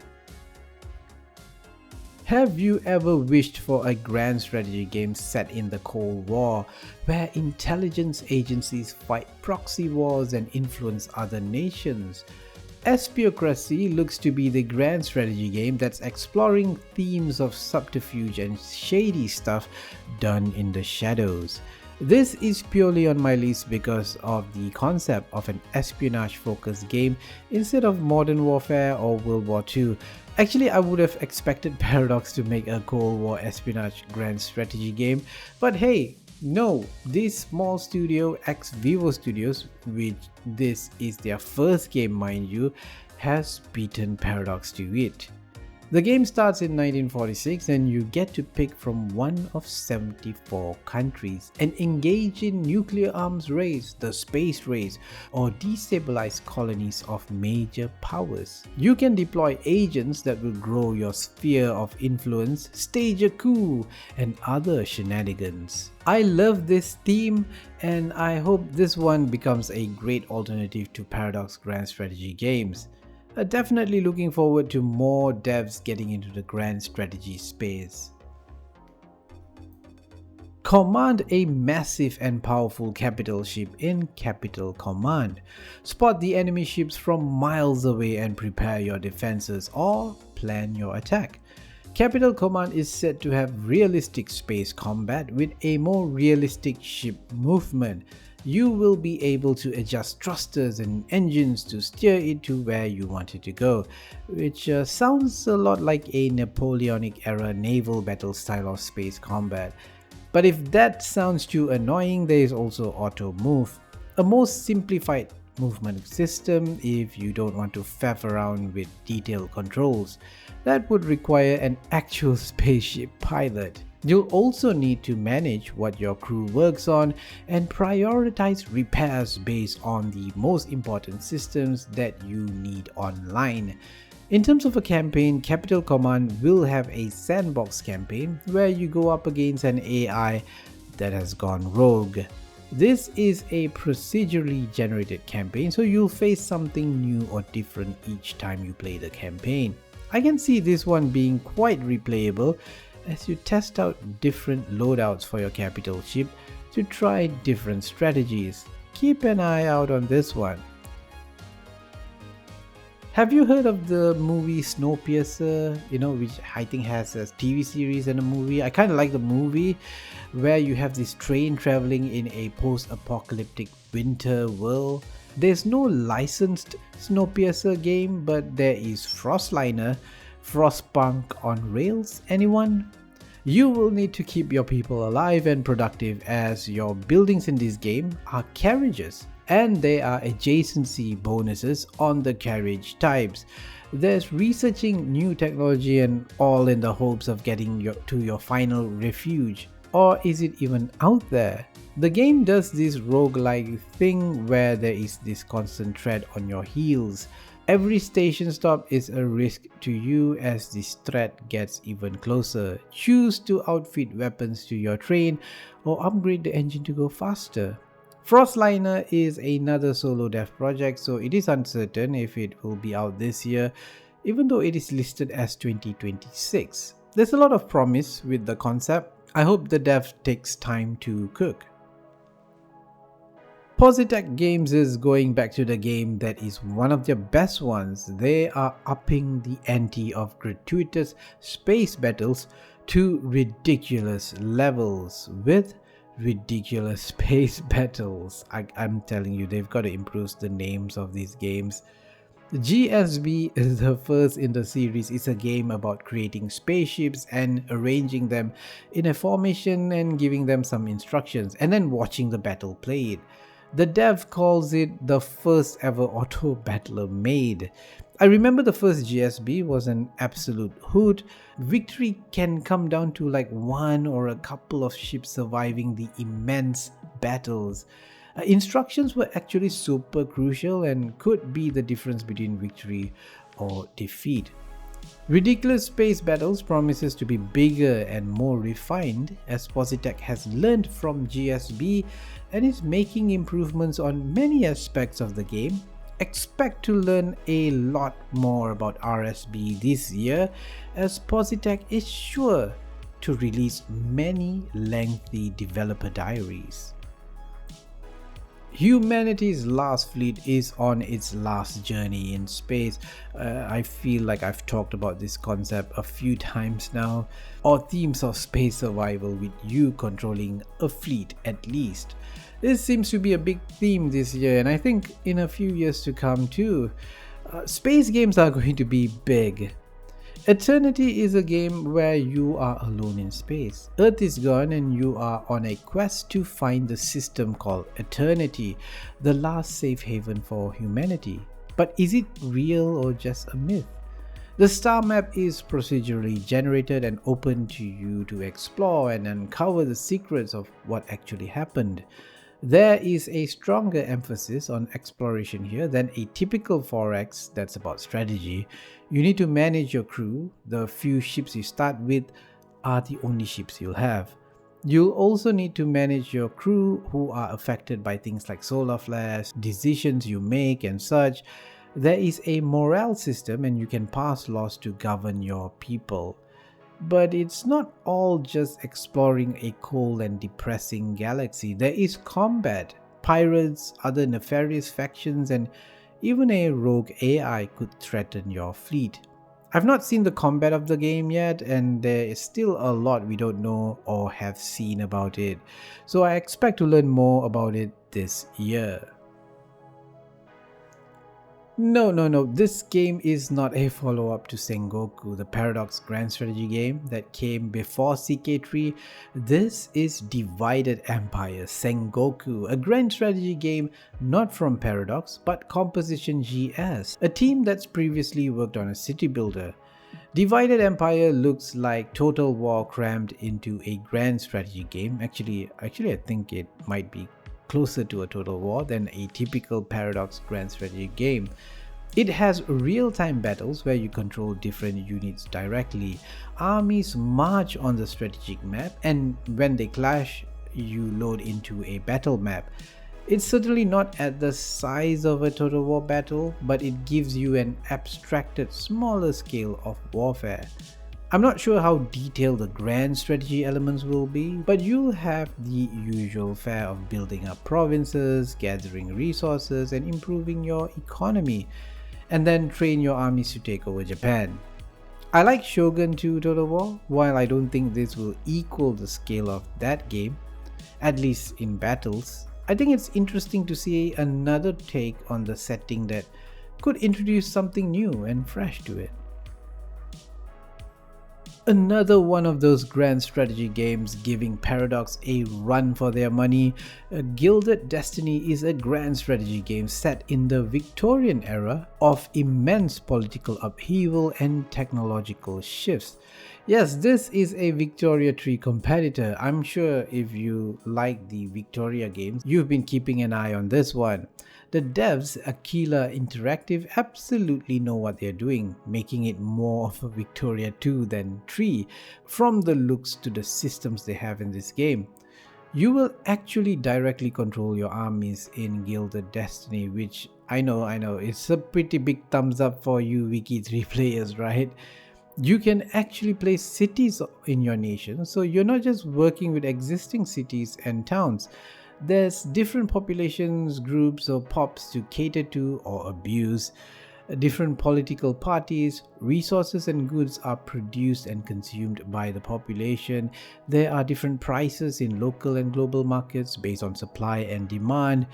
Have you ever wished for a grand strategy game set in the Cold War, where intelligence agencies fight proxy wars and influence other nations? Espiocracy looks to be the grand strategy game that's exploring themes of subterfuge and shady stuff done in the shadows. This is purely on my list because of the concept of an espionage-focused game instead of Modern Warfare or World War II. Actually, I would have expected Paradox to make a Cold War espionage grand strategy game, but hey, no, this small studio, ex Vivo Studios, which this is their first game mind you, has beaten Paradox to it. The game starts in 1946 and you get to pick from one of 74 countries and engage in nuclear arms race, the space race, or destabilize colonies of major powers. You can deploy agents that will grow your sphere of influence, stage a coup, and other shenanigans. I love this theme and I hope this one becomes a great alternative to Paradox Grand Strategy games. Definitely looking forward to more devs getting into the grand strategy space. Command a massive and powerful capital ship in Capital Command. Spot the enemy ships from miles away and prepare your defenses or plan your attack. Capital Command is said to have realistic space combat with a more realistic ship movement. You will be able to adjust thrusters and engines to steer it to where you want it to go, which sounds a lot like a Napoleonic era naval battle style of space combat. But if that sounds too annoying, there is also Auto Move, a more simplified movement system if you don't want to faff around with detailed controls. That would require an actual spaceship pilot. You'll also need to manage what your crew works on and prioritize repairs based on the most important systems that you need online. In terms of a campaign, Capital Command will have a sandbox campaign where you go up against an AI that has gone rogue. This is a procedurally generated campaign, so you'll face something new or different each time you play the campaign. I can see this one being quite replayable as you test out different loadouts for your capital ship to try different strategies. keep an eye out on this one. Have you heard of the movie Snowpiercer, which I think has a TV series and a movie? I kind of like the movie where you have this train traveling in a post-apocalyptic winter world. There's no licensed Snowpiercer game, but there is Frostliner, Frostpunk on rails. Anyone? You will need to keep your people alive and productive, as your buildings in this game are carriages, and there are adjacency bonuses on the carriage types. There's researching new technology and all in the hopes of getting to your final refuge. Or is it even out there? The game does this roguelike thing where there is this constant tread on your heels. Every station stop is a risk to you as this threat gets even closer. Choose to outfit weapons to your train or upgrade the engine to go faster. Frostliner is another solo dev project, so it is uncertain if it will be out this year, even though it is listed as 2026. There's a lot of promise with the concept. I hope the dev takes time to cook. Positech Games is going back to the game that is one of their best ones. They are upping the ante of gratuitous space battles to ridiculous levels with ridiculous space battles. I'm telling you, they've got to improve the names of these games. GSB is the first in the series. It's a game about creating spaceships and arranging them in a formation and giving them some instructions and then watching the battle played. The dev calls it the first ever auto battler made. I remember the first GSB was an absolute hoot. Victory can come down to like one or a couple of ships surviving the immense battles. Instructions were actually super crucial and could be the difference between victory or defeat. Ridiculous Space Battles promises to be bigger and more refined, as Positech has learned from GSB and is making improvements on many aspects of the game. Expect to learn a lot more about RSB this year, as Positech is sure to release many lengthy developer diaries. Humanity's last fleet is on its last journey in space. I feel like I've talked about this concept a few times now, or themes of space survival with you controlling a fleet at least. This seems to be a big theme this year, and I think in a few years to come too. Space games are going to be big. Eternity is a game where you are alone in space. Earth is gone and you are on a quest to find the system called Eternity, the last safe haven for humanity. But is it real or just a myth? The star map is procedurally generated and open to you to explore and uncover the secrets of what actually happened. There is a stronger emphasis on exploration here than a typical 4X that's about strategy. You need to manage your crew. The few ships you start with are the only ships you'll have. You'll also need to manage your crew who are affected by things like solar flares, decisions you make and such. There is a morale system and you can pass laws to govern your people. But it's not all just exploring a cold and depressing galaxy. There is combat, pirates, other nefarious factions, and even a rogue AI could threaten your fleet. I've not seen the combat of the game yet, and there is still a lot we don't know or have seen about it, so I expect to learn more about it this year. No, this game is not a follow-up to Sengoku, the Paradox grand strategy game that came before CK3. This is Divided Empire Sengoku, a grand strategy game not from Paradox but Composition GS, a team that's previously worked on a city builder. Divided Empire looks like Total War crammed into a grand strategy game. Actually I think it might be closer to a Total War than a typical Paradox grand strategy game. It has real-time battles where you control different units directly. Armies march on the strategic map, and when they clash, you load into a battle map. It's certainly not at the size of a Total War battle, but it gives you an abstracted, smaller scale of warfare. I'm not sure how detailed the grand strategy elements will be, but you'll have the usual fare of building up provinces, gathering resources, and improving your economy, and then train your armies to take over Japan. I like Shogun 2 Total War. While I don't think this will equal the scale of that game, at least in battles, I think it's interesting to see another take on the setting that could introduce something new and fresh to it. Another one of those grand strategy games giving Paradox a run for their money, Gilded Destiny is a grand strategy game set in the Victorian era of immense political upheaval and technological shifts. Yes, this is a Victoria 3 competitor. I'm sure if you like the Victoria games, you've been keeping an eye on this one. The devs, Aquila Interactive, absolutely know what they're doing, making it more of a Victoria 2 than 3, from the looks to the systems they have in this game. You will actually directly control your armies in Gilded Destiny, which I know, it's a pretty big thumbs up for you Wiki 3 players, right? You can actually place cities in your nation, so you're not just working with existing cities and towns. There's different populations, groups or pops to cater to or abuse. Different political parties, resources and goods are produced and consumed by the population. There are different prices in local and global markets based on supply and demand.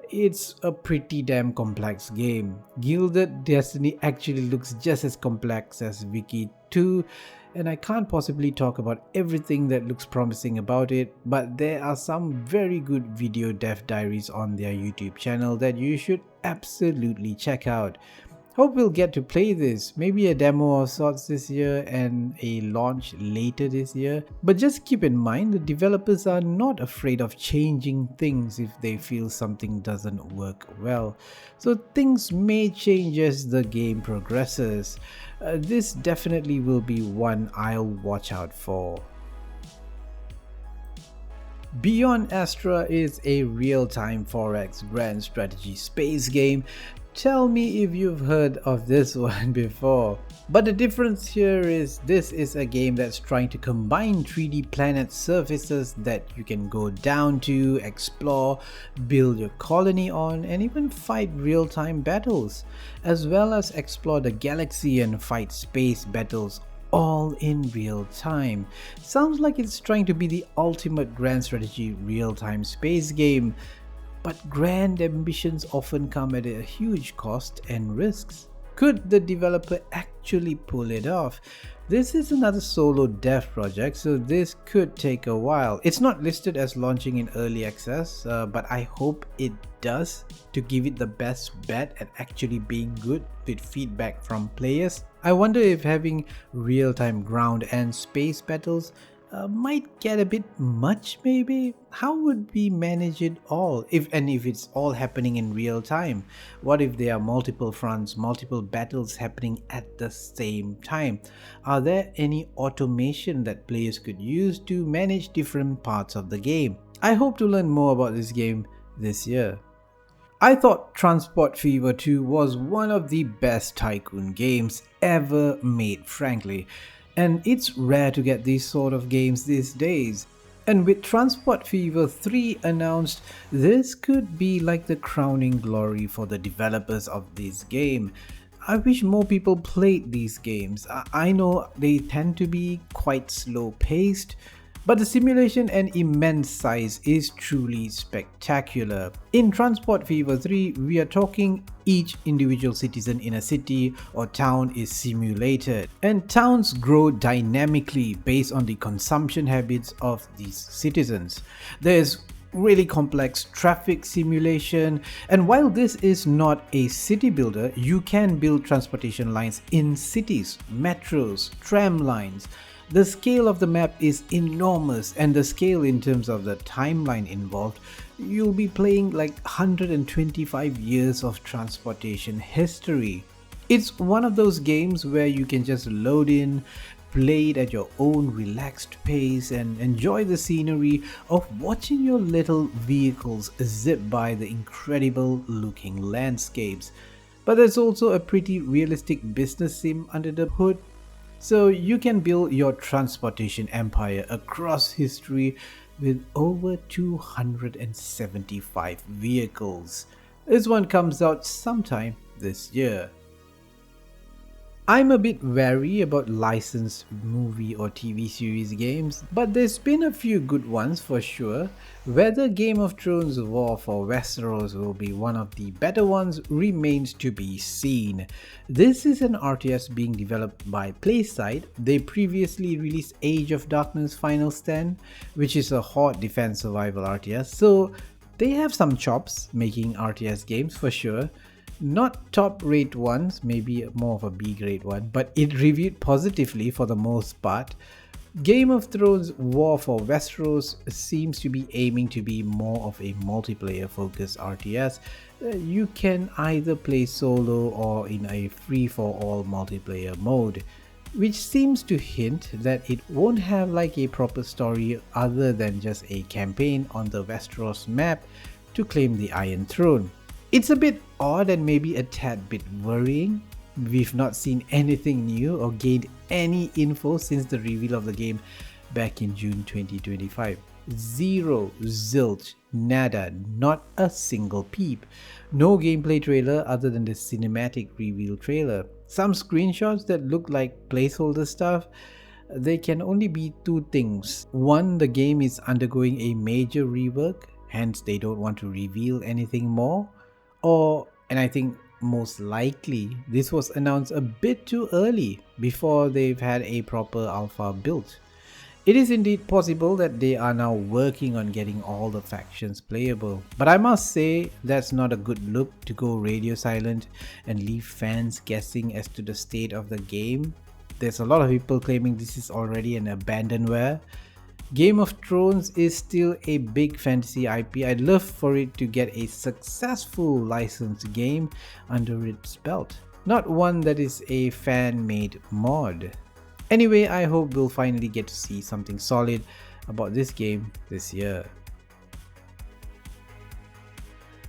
It's a pretty damn complex game. Gilded Destiny actually looks just as complex as Wiki 2, and I can't possibly talk about everything that looks promising about it, but there are some very good video dev diaries on their YouTube channel that you should absolutely check out. Hope we'll get to play this, maybe a demo of sorts this year and a launch later this year. But just keep in mind, the developers are not afraid of changing things if they feel something doesn't work well. So things may change as the game progresses. This definitely will be one I'll watch out for. Beyond Astra is a real-time 4X grand strategy space game. Tell me if you've heard of this one before. But the difference here is this is a game that's trying to combine 3D planet surfaces that you can go down to, explore, build your colony on, and even fight real-time battles, as well as explore the galaxy and fight space battles all in real time. Sounds like it's trying to be the ultimate grand strategy real-time space game. But grand ambitions often come at a huge cost and risks. Could the developer actually pull it off? This is another solo dev project, so this could take a while. It's not listed as launching in early access, but I hope it does, to give it the best bet at actually being good with feedback from players. I wonder if having real-time ground and space battles might get a bit much maybe. How would we manage it all if it's all happening in real time? What if there are multiple fronts, multiple battles happening at the same time? Are there any automation that players could use to manage different parts of the game? I hope to learn more about this game this year. I thought Transport Fever 2 was one of the best tycoon games ever made, frankly. And it's rare to get these sort of games these days. And with Transport Fever 3 announced, this could be like the crowning glory for the developers of this game. I wish more people played these games. I know they tend to be quite slow paced, but the simulation and immense size is truly spectacular. In Transport Fever 3, we are talking each individual citizen in a city or town is simulated, and towns grow dynamically based on the consumption habits of these citizens. There's really complex traffic simulation, and while this is not a city builder, you can build transportation lines in cities, metros, tram lines. The scale of the map is enormous, and the scale in terms of the timeline involved, you'll be playing like 125 years of transportation history. It's one of those games where you can just load in, play it at your own relaxed pace, and enjoy the scenery of watching your little vehicles zip by the incredible looking landscapes. But there's also a pretty realistic business sim under the hood. So you can build your transportation empire across history with over 275 vehicles. This one comes out sometime this year. I'm a bit wary about licensed movie or TV series games, but there's been a few good ones for sure. Whether Game of Thrones War for Westeros will be one of the better ones remains to be seen. This is an RTS being developed by PlaySide. They previously released Age of Darkness Final Stand, which is a horde defense survival RTS, so they have some chops making RTS games for sure. Not top rate ones, maybe more of a B grade one, but it reviewed positively for the most part. Game of Thrones War for Westeros seems to be aiming to be more of a multiplayer focused RTS. You can either play solo or in a free for all multiplayer mode, which seems to hint that it won't have like a proper story other than just a campaign on the Westeros map to claim the Iron Throne. It's a bit odd and maybe a tad bit worrying. We've not seen anything new or gained any info since the reveal of the game back in June 2025. Zero, zilch, nada, not a single peep. No gameplay trailer other than the cinematic reveal trailer. Some screenshots that look like placeholder stuff. They can only be two things. One, the game is undergoing a major rework, hence they don't want to reveal anything more. And I think most likely this was announced a bit too early before they've had a proper alpha built. It is indeed possible that they are now working on getting all the factions playable, but I must say that's not a good look to go radio silent and leave fans guessing as to the state of the game. There's a lot of people claiming this is already an abandonware. Game of Thrones is still a big fantasy IP. I'd love for it to get a successful licensed game under its belt, not one that is a fan-made mod. Anyway, I hope we'll finally get to see something solid about this game this year.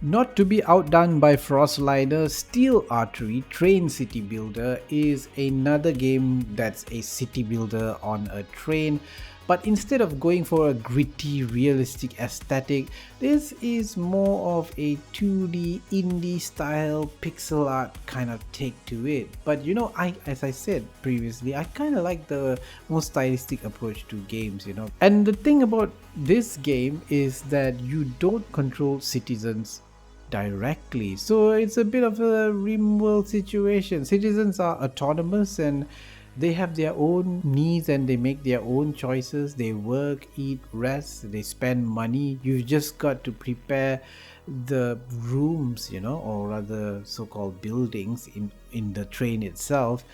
Not to be outdone by Frostliner, Steel Artery Train City Builder is another game that's a city builder on a train. But instead of going for a gritty, realistic aesthetic, this is more of a 2D indie style pixel art kind of take to it. But you know, as I said previously, I kind of like the more stylistic approach to games, you know. And the thing about this game is that you don't control citizens directly, so it's a bit of a rimworld situation. Citizens are autonomous and they have their own needs and they make their own choices. They work, eat, rest, they spend money. You've just got to prepare the rooms, you know, or rather so-called buildings in the train itself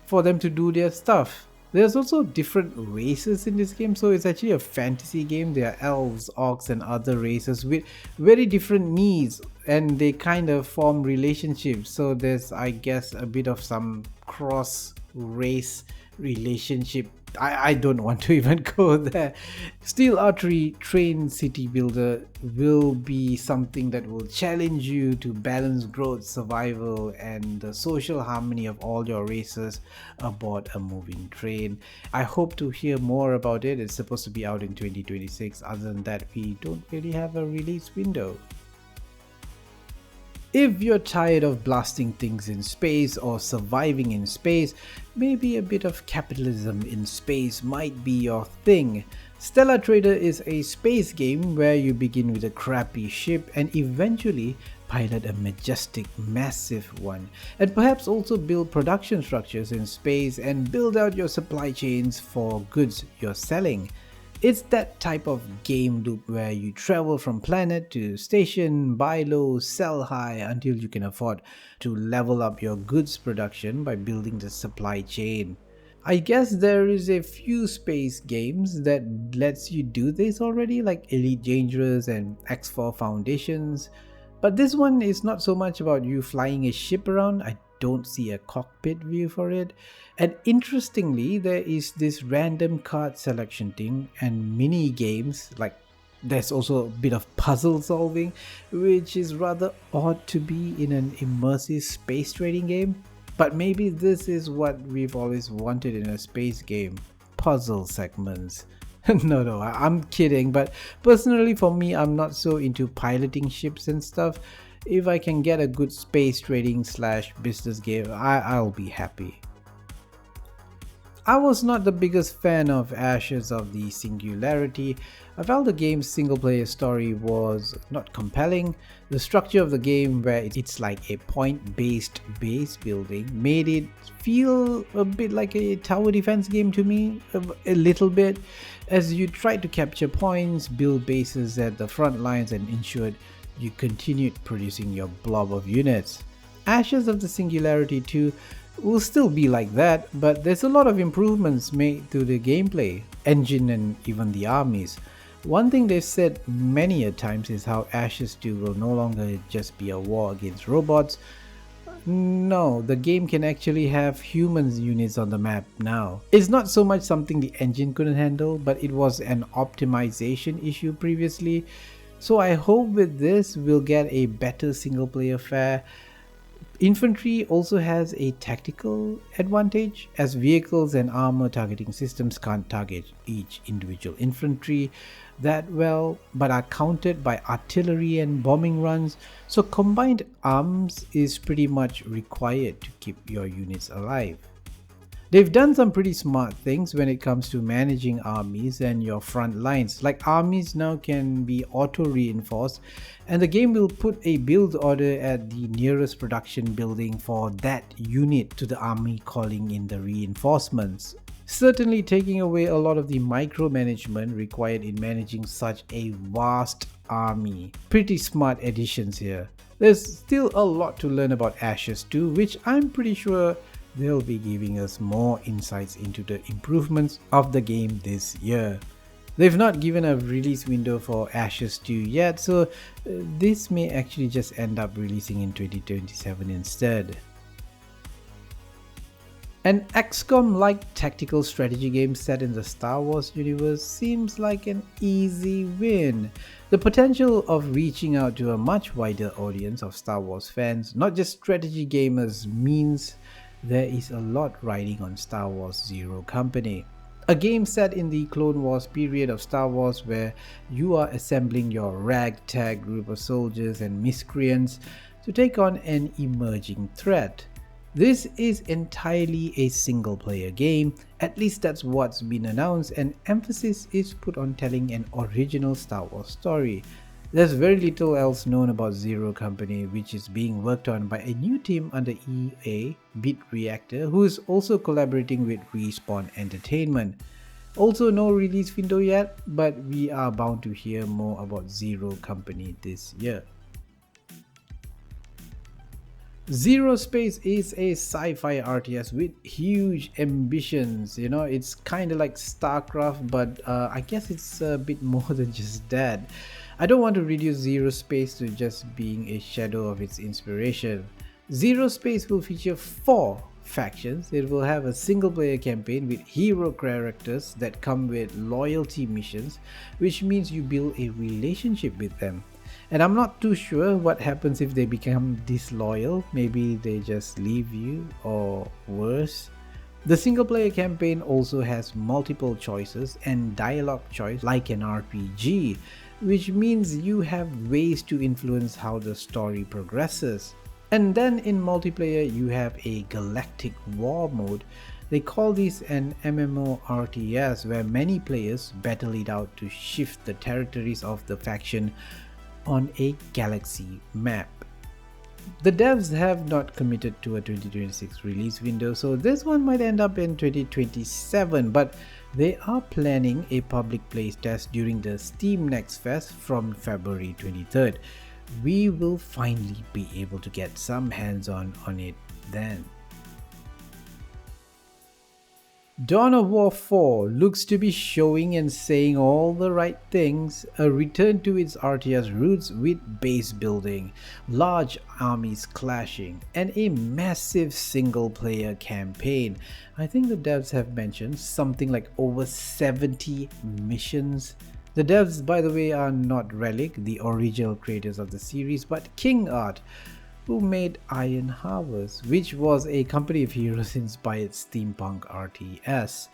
for them to do their stuff. There's also different races in this game, so it's actually a fantasy game. There are elves, orcs and other races with very different needs, and they kind of form relationships. So there's, I guess, a bit of some cross race relationship. I don't want to even go there. Steel Artery Train City Builder will be something that will challenge you to balance growth, survival and the social harmony of all your races aboard a moving train. I hope to hear more about it. It's supposed to be out in 2026. Other than that, we don't really have a release window. If you're tired of blasting things in space or surviving in space, maybe a bit of capitalism in space might be your thing. Stellar Trader is a space game where you begin with a crappy ship and eventually pilot a majestic, massive one, and perhaps also build production structures in space and build out your supply chains for goods you're selling. It's that type of game loop where you travel from planet to station, buy low, sell high until you can afford to level up your goods production by building the supply chain. I guess there is a few space games that lets you do this already, like Elite Dangerous and X4 Foundations, but this one is not so much about you flying a ship around. I don't see a cockpit view for it. And interestingly, there is this random card selection thing and mini games, like there's also a bit of puzzle solving, which is rather odd to be in an immersive space trading game. But maybe this is what we've always wanted in a space game. Puzzle segments. No, I'm kidding, but personally for me, I'm not so into piloting ships and stuff. If I can get a good space trading / business game, I'll be happy. I was not the biggest fan of Ashes of the Singularity. I felt the game's single-player story was not compelling. The structure of the game, where it's like a point-based base building, made it feel a bit like a tower defense game to me, a little bit, as you tried to capture points, build bases at the front lines and ensured you continued producing your blob of units. Ashes of the Singularity II will still be like that, but there's a lot of improvements made to the gameplay, engine and even the armies. One thing they've said many a times is how Ashes 2 will no longer just be a war against robots. No, the game can actually have humans units on the map now. It's not so much something the engine couldn't handle, but it was an optimization issue previously. So I hope with this we'll get a better single player fare. Infantry also has a tactical advantage, as vehicles and armor targeting systems can't target each individual infantry that well, but are countered by artillery and bombing runs, so combined arms is pretty much required to keep your units alive. They've done some pretty smart things when it comes to managing armies and your front lines, like armies now can be auto-reinforced, and the game will put a build order at the nearest production building for that unit to the army calling in the reinforcements. Certainly taking away a lot of the micromanagement required in managing such a vast army. Pretty smart additions here. There's still a lot to learn about Ashes 2, which I'm pretty sure they'll be giving us more insights into the improvements of the game this year. They've not given a release window for Ashes 2 yet, so this may actually just end up releasing in 2027 instead. An XCOM-like tactical strategy game set in the Star Wars universe seems like an easy win. The potential of reaching out to a much wider audience of Star Wars fans, not just strategy gamers, means there is a lot riding on Star Wars Zero Company. A game set in the Clone Wars period of Star Wars, where you are assembling your ragtag group of soldiers and miscreants to take on an emerging threat. This is entirely a single player game, at least that's what's been announced, and emphasis is put on telling an original Star Wars story. There's very little else known about Zero Company, which is being worked on by a new team under EA, Bit Reactor, who is also collaborating with Respawn Entertainment. Also no release window yet, but we are bound to hear more about Zero Company this year. Zero Space is a sci-fi RTS with huge ambitions. You know, it's kind of like StarCraft, but I guess it's a bit more than just that. I don't want to reduce Zero Space to just being a shadow of its inspiration. Zero Space will feature 4 factions. It will have a single player campaign with hero characters that come with loyalty missions, which means you build a relationship with them. And I'm not too sure what happens if they become disloyal. Maybe they just leave you, or worse. The single player campaign also has multiple choices and dialogue choice like an RPG, which means you have ways to influence how the story progresses. And then in multiplayer you have a galactic war mode. They call this an MMORTS, where many players battle it out to shift the territories of the faction on a galaxy map. The devs have not committed to a 2026 release window, so this one might end up in 2027, but they are planning a public playtest during the Steam Next Fest from February 23rd. We will finally be able to get some hands-on on it then. Dawn of War 4 looks to be showing and saying all the right things, a return to its RTS roots with base building, large armies clashing, and a massive single player campaign. I think the devs have mentioned something like over 70 missions. The devs, by the way, are not Relic, the original creators of the series, but King Art, who made Iron Harvest, which was a company of heroes inspired steampunk RTS.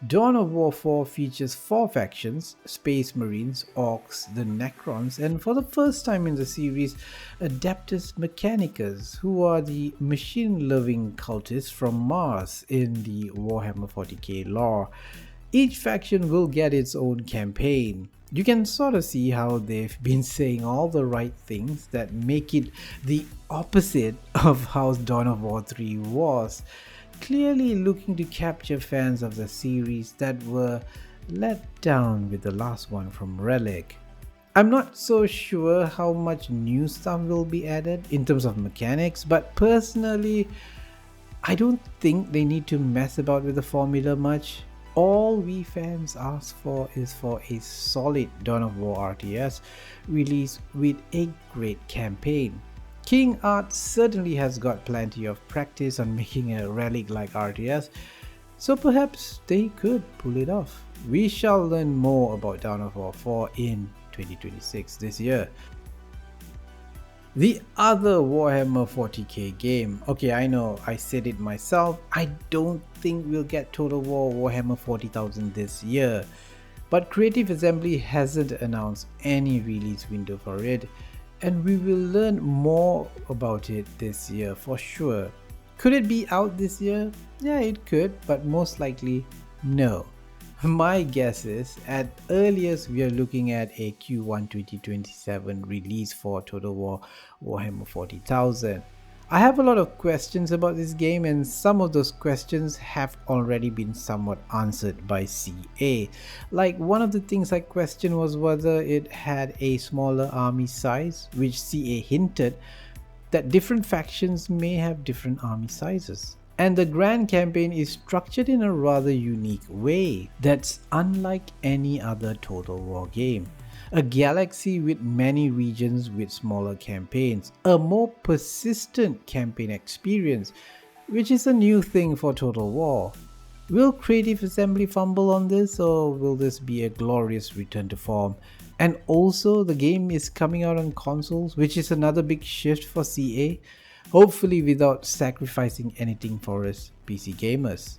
Dawn of War 4 features 4 factions: Space Marines, Orcs, the Necrons, and for the first time in the series, Adeptus Mechanicus, who are the machine-loving cultists from Mars in the Warhammer 40k lore. Each faction will get its own campaign. You can sort of see how they've been saying all the right things that make it the opposite of how Dawn of War 3 was, clearly looking to capture fans of the series that were let down with the last one from Relic. I'm not so sure how much new stuff will be added in terms of mechanics, but personally, I don't think they need to mess about with the formula much. All we fans ask for is for a solid Dawn of War RTS release with a great campaign. King Art certainly has got plenty of practice on making a Relic-like RTS, so perhaps they could pull it off. We shall learn more about Dawn of War 4 in 2026 this year. The other Warhammer 40k game. Okay, I know, I said it myself, I don't think we'll get Total War Warhammer 40,000 this year, but Creative Assembly hasn't announced any release window for it, and we will learn more about it this year for sure. Could it be out this year? Yeah, it could, but most likely no. My guess is at earliest we are looking at a Q1 2027 release for Total War Warhammer 40,000. I have a lot of questions about this game, and some of those questions have already been somewhat answered by CA. Like, one of the things I questioned was whether it had a smaller army size, which CA hinted that different factions may have different army sizes. And the grand campaign is structured in a rather unique way that's unlike any other Total War game. A galaxy with many regions with smaller campaigns, a more persistent campaign experience, which is a new thing for Total War. Will Creative Assembly fumble on this, or will this be a glorious return to form? And also, the game is coming out on consoles, which is another big shift for CA, hopefully without sacrificing anything for us PC gamers.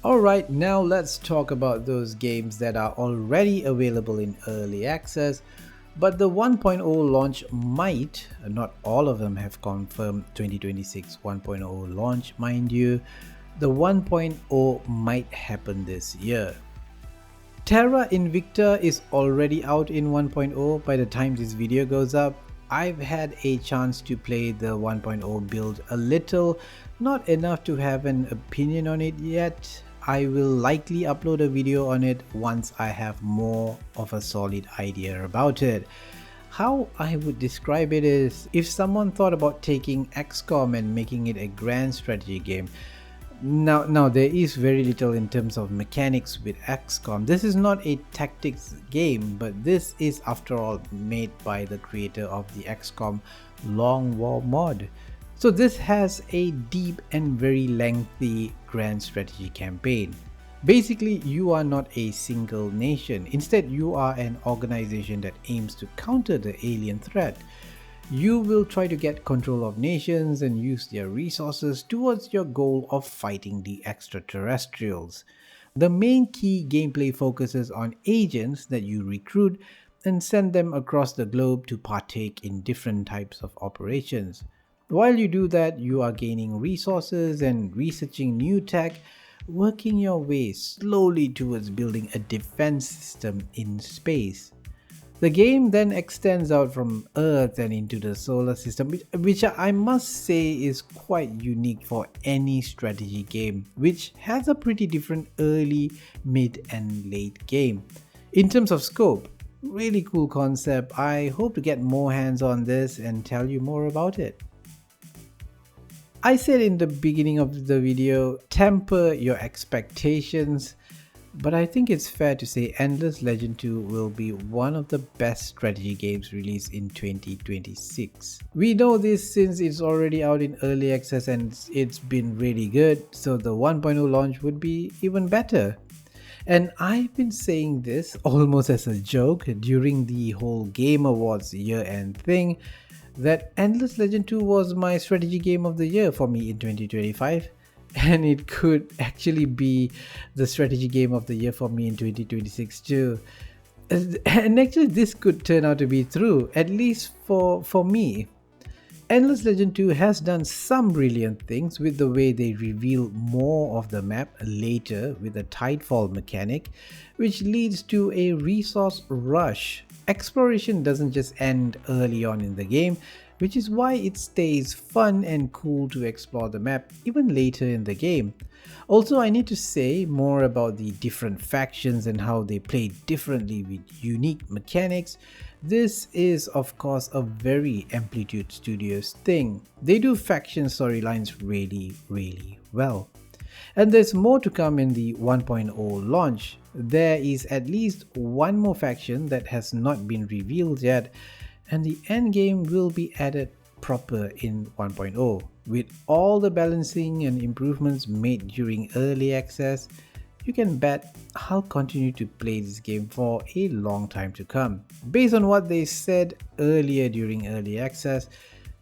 Alright, now let's talk about those games that are already available in early access, but the 1.0 launch might, not all of them have confirmed 2026 1.0 launch, mind you, the 1.0 might happen this year. Tera Invicta is already out in 1.0 by the time this video goes up. I've had a chance to play the 1.0 build a little, not enough to have an opinion on it yet. I will likely upload a video on it once I have more of a solid idea about it. How I would describe it is, if someone thought about taking XCOM and making it a grand strategy game. Now there is very little in terms of mechanics with XCOM. This is not a tactics game, but this is after all made by the creator of the XCOM Long War mod. So this has a deep and very lengthy grand strategy campaign. Basically, you are not a single nation. Instead, you are an organization that aims to counter the alien threat. You will try to get control of nations and use their resources towards your goal of fighting the extraterrestrials. The main key gameplay focuses on agents that you recruit and send them across the globe to partake in different types of operations. While you do that, you are gaining resources and researching new tech, working your way slowly towards building a defense system in space. The game then extends out from Earth and into the solar system, which I must say is quite unique for any strategy game, which has a pretty different early, mid and late game. In terms of scope, really cool concept. I hope to get more hands on this and tell you more about it. I said in the beginning of the video, temper your expectations, but I think it's fair to say Endless Legend 2 will be one of the best strategy games released in 2026. We know this since it's already out in early access and it's been really good, so the 1.0 launch would be even better. And I've been saying this almost as a joke during the whole Game Awards year-end thing, that Endless Legend 2 was my strategy game of the year for me in 2025, and it could actually be the strategy game of the year for me in 2026 too. And actually this could turn out to be true, at least for me. Endless Legend 2 has done some brilliant things with the way they reveal more of the map later with a Tidefall mechanic, which leads to a resource rush. Exploration doesn't just end early on in the game, which is why it stays fun and cool to explore the map even later in the game. Also, I need to say more about the different factions and how they play differently with unique mechanics. This is of course a very Amplitude Studios thing. They do faction storylines really well. And there's more to come in the 1.0 launch. There is at least one more faction that has not been revealed yet, and the endgame will be added proper in 1.0. With all the balancing and improvements made during early access, you can bet I'll continue to play this game for a long time to come. Based on what they said earlier during early access,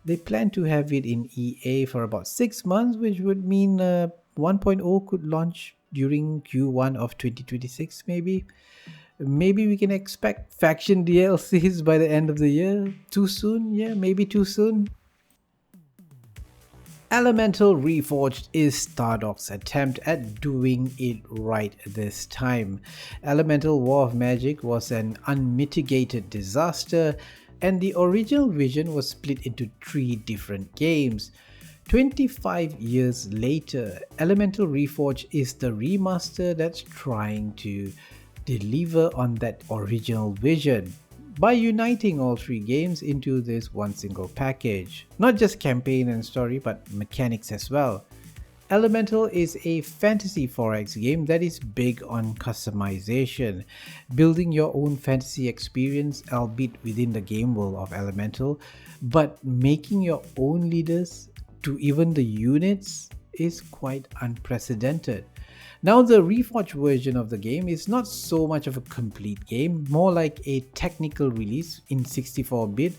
they plan to have it in EA for about 6 months, which would mean 1.0 could launch during Q1 of 2026 maybe. Maybe we can expect faction DLCs by the end of the year. Too soon? Yeah, maybe too soon. Elemental Reforged is Stardog's attempt at doing it right this time. Elemental War of Magic was an unmitigated disaster, and the original vision was split into 3 different games. 25 years later, Elemental Reforged is the remaster that's trying to deliver on that original vision by uniting all 3 games into this one single package. Not just campaign and story, but mechanics as well. Elemental is a fantasy 4X game that is big on customization, building your own fantasy experience, albeit within the game world of Elemental, but making your own leaders to even the units is quite unprecedented. Now, the Reforged version of the game is not so much of a complete game, more like a technical release in 64-bit.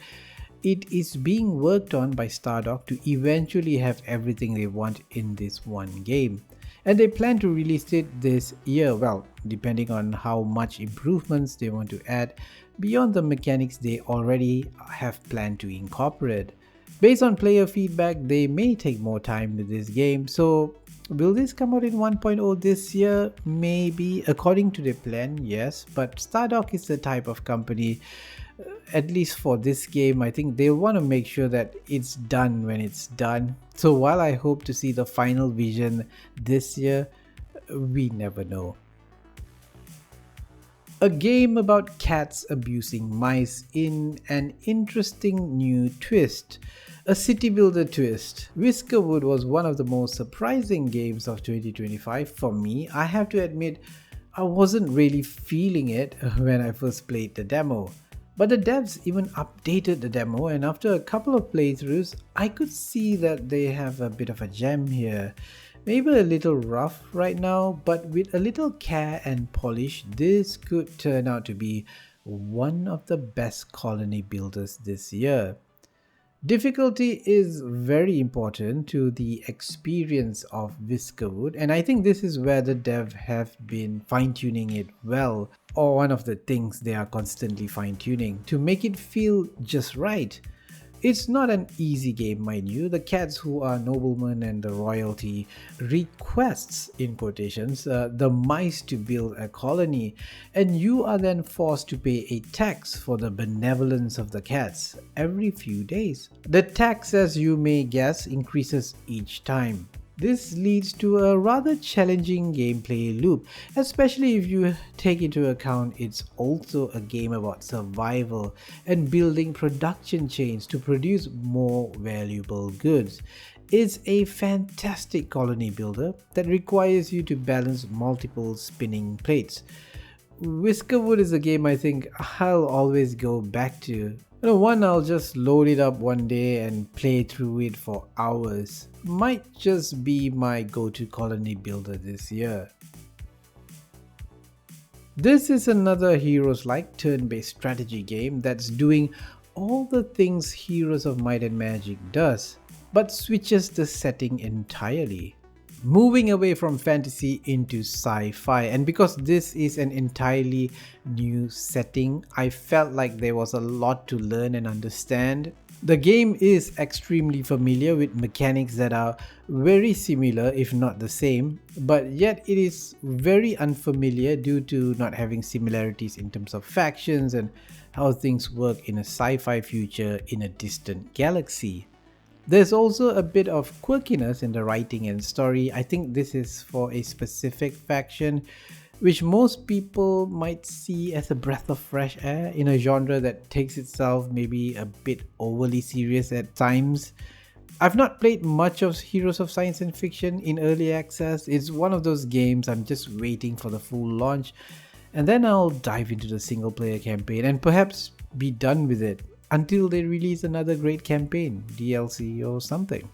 It is being worked on by Stardog to eventually have everything they want in this one game. And they plan to release it this year, well, depending on how much improvements they want to add beyond the mechanics they already have planned to incorporate. Based on player feedback, they may take more time with this game, so will this come out in 1.0 this year? Maybe. According to their plan, yes. But Stardog is the type of company, at least for this game, I think they'll want to make sure that it's done when it's done. So while I hope to see the final vision this year, we never know. A game about cats abusing mice in an interesting new twist. A city builder twist. Whiskerwood was one of the most surprising games of 2025 for me. I have to admit, I wasn't really feeling it when I first played the demo. But the devs even updated the demo, and after a couple of playthroughs, I could see that they have a bit of a gem here. Maybe a little rough right now, but with a little care and polish, this could turn out to be one of the best colony builders this year. Difficulty is very important to the experience of Whiskerwood, and I think this is where the dev have been fine-tuning it well, or one of the things they are constantly fine-tuning to make it feel just right. It's not an easy game, mind you. The cats who are noblemen and the royalty requests, in quotations, the mice to build a colony, and you are then forced to pay a tax for the benevolence of the cats every few days. The tax, as you may guess, increases each time. This leads to a rather challenging gameplay loop, especially if you take into account it's also a game about survival and building production chains to produce more valuable goods. It's a fantastic colony builder that requires you to balance multiple spinning plates. Whiskerwood is a game I think I'll always go back to. One, I'll just load it up one day and play through it for hours. Might just be my go-to colony builder this year. This is another Heroes-like turn-based strategy game that's doing all the things Heroes of Might and Magic does, but switches the setting entirely, moving away from fantasy into sci-fi. And because this is an entirely new setting, I felt like there was a lot to learn and understand. The game is extremely familiar with mechanics that are very similar if not the same, but yet it is very unfamiliar due to not having similarities in terms of factions and how things work in a sci-fi future in a distant galaxy. There's also a bit of quirkiness in the writing and story. I think this is for a specific faction, which most people might see as a breath of fresh air in a genre that takes itself maybe a bit overly serious at times. I've not played much of Heroes of Science and Fiction in early access. It's one of those games I'm just waiting for the full launch, and then I'll dive into the single player campaign and perhaps be done with it until they release another great campaign, DLC or something.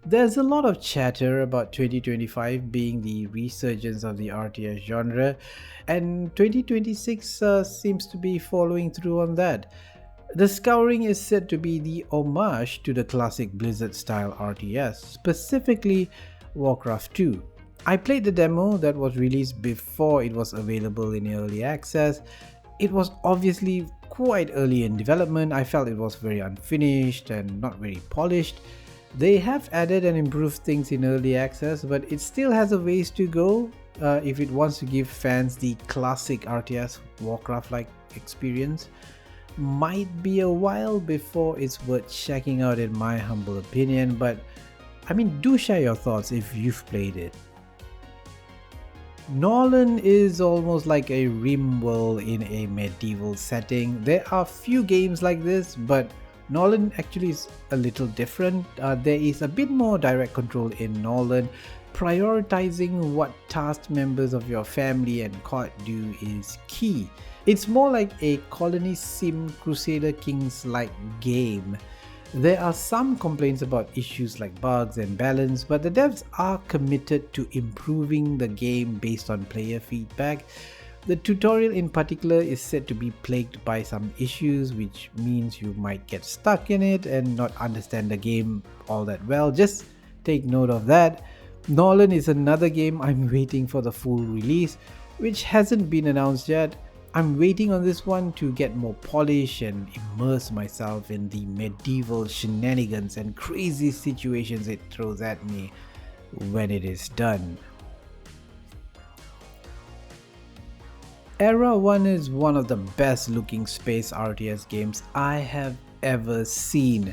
There's a lot of chatter about 2025 being the resurgence of the RTS genre, and 2026 seems to be following through on that. The Scouring is said to be the homage to the classic Blizzard style RTS, specifically Warcraft 2. I played the demo that was released before it was available in early access. It was obviously quite early in development. I felt it was very unfinished and not very polished. They have added and improved things in early access, but it still has a ways to go if it wants to give fans the classic RTS Warcraft-like experience. Might be a while before it's worth checking out in my humble opinion, but I mean, do share your thoughts if you've played it. Norland is almost like a rim world in a medieval setting. There are few games like this, but Norland actually is a little different. There is a bit more direct control in Norland. Prioritizing what task members of your family and court do is key. It's more like a colony sim Crusader Kings-like game. There are some complaints about issues like bugs and balance, but the devs are committed to improving the game based on player feedback. The tutorial in particular is said to be plagued by some issues, which means you might get stuck in it and not understand the game all that well. Just take note of that. Norland is another game I'm waiting for the full release, which hasn't been announced yet. I'm waiting on this one to get more polish and immerse myself in the medieval shenanigans and crazy situations it throws at me when it is done. Era 1 is one of the best looking space RTS games I have ever seen.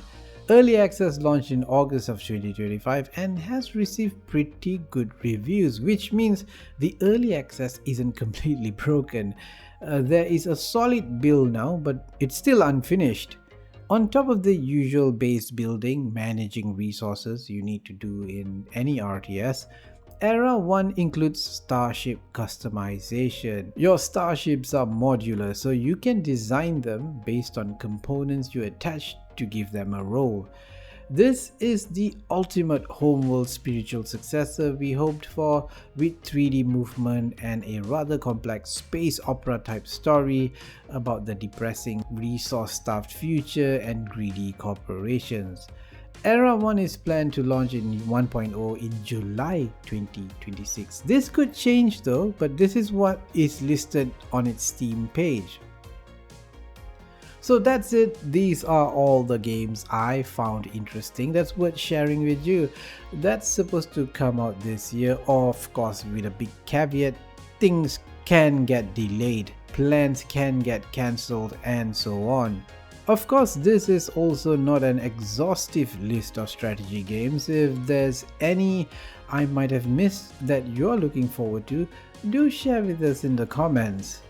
Early access launched in August of 2025 and has received pretty good reviews, which means the early access isn't completely broken. There is a solid build now, but it's still unfinished. On top of the usual base building, managing resources you need to do in any RTS, Era 1 includes starship customization. Your starships are modular, so you can design them based on components you attach to give them a role. This is the ultimate homeworld spiritual successor we hoped for, with 3D movement and a rather complex space opera type story about the depressing resource-starved future and greedy corporations. Era 1 is planned to launch in 1.0 in July 2026. This could change though, but this is what is listed on its Steam page. So that's it. These are all the games I found interesting that's worth sharing with you. That's supposed to come out this year, of course with a big caveat: things can get delayed, plans can get cancelled, and so on. Of course, this is also not an exhaustive list of strategy games. If there's any I might have missed that you're looking forward to, do share with us in the comments.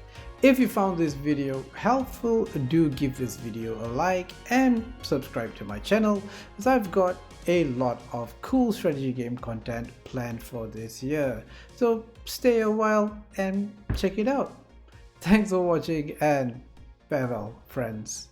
If you found this video helpful, do give this video a like and subscribe to my channel, as I've got a lot of cool strategy game content planned for this year. So stay a while and check it out. Thanks for watching and farewell, friends.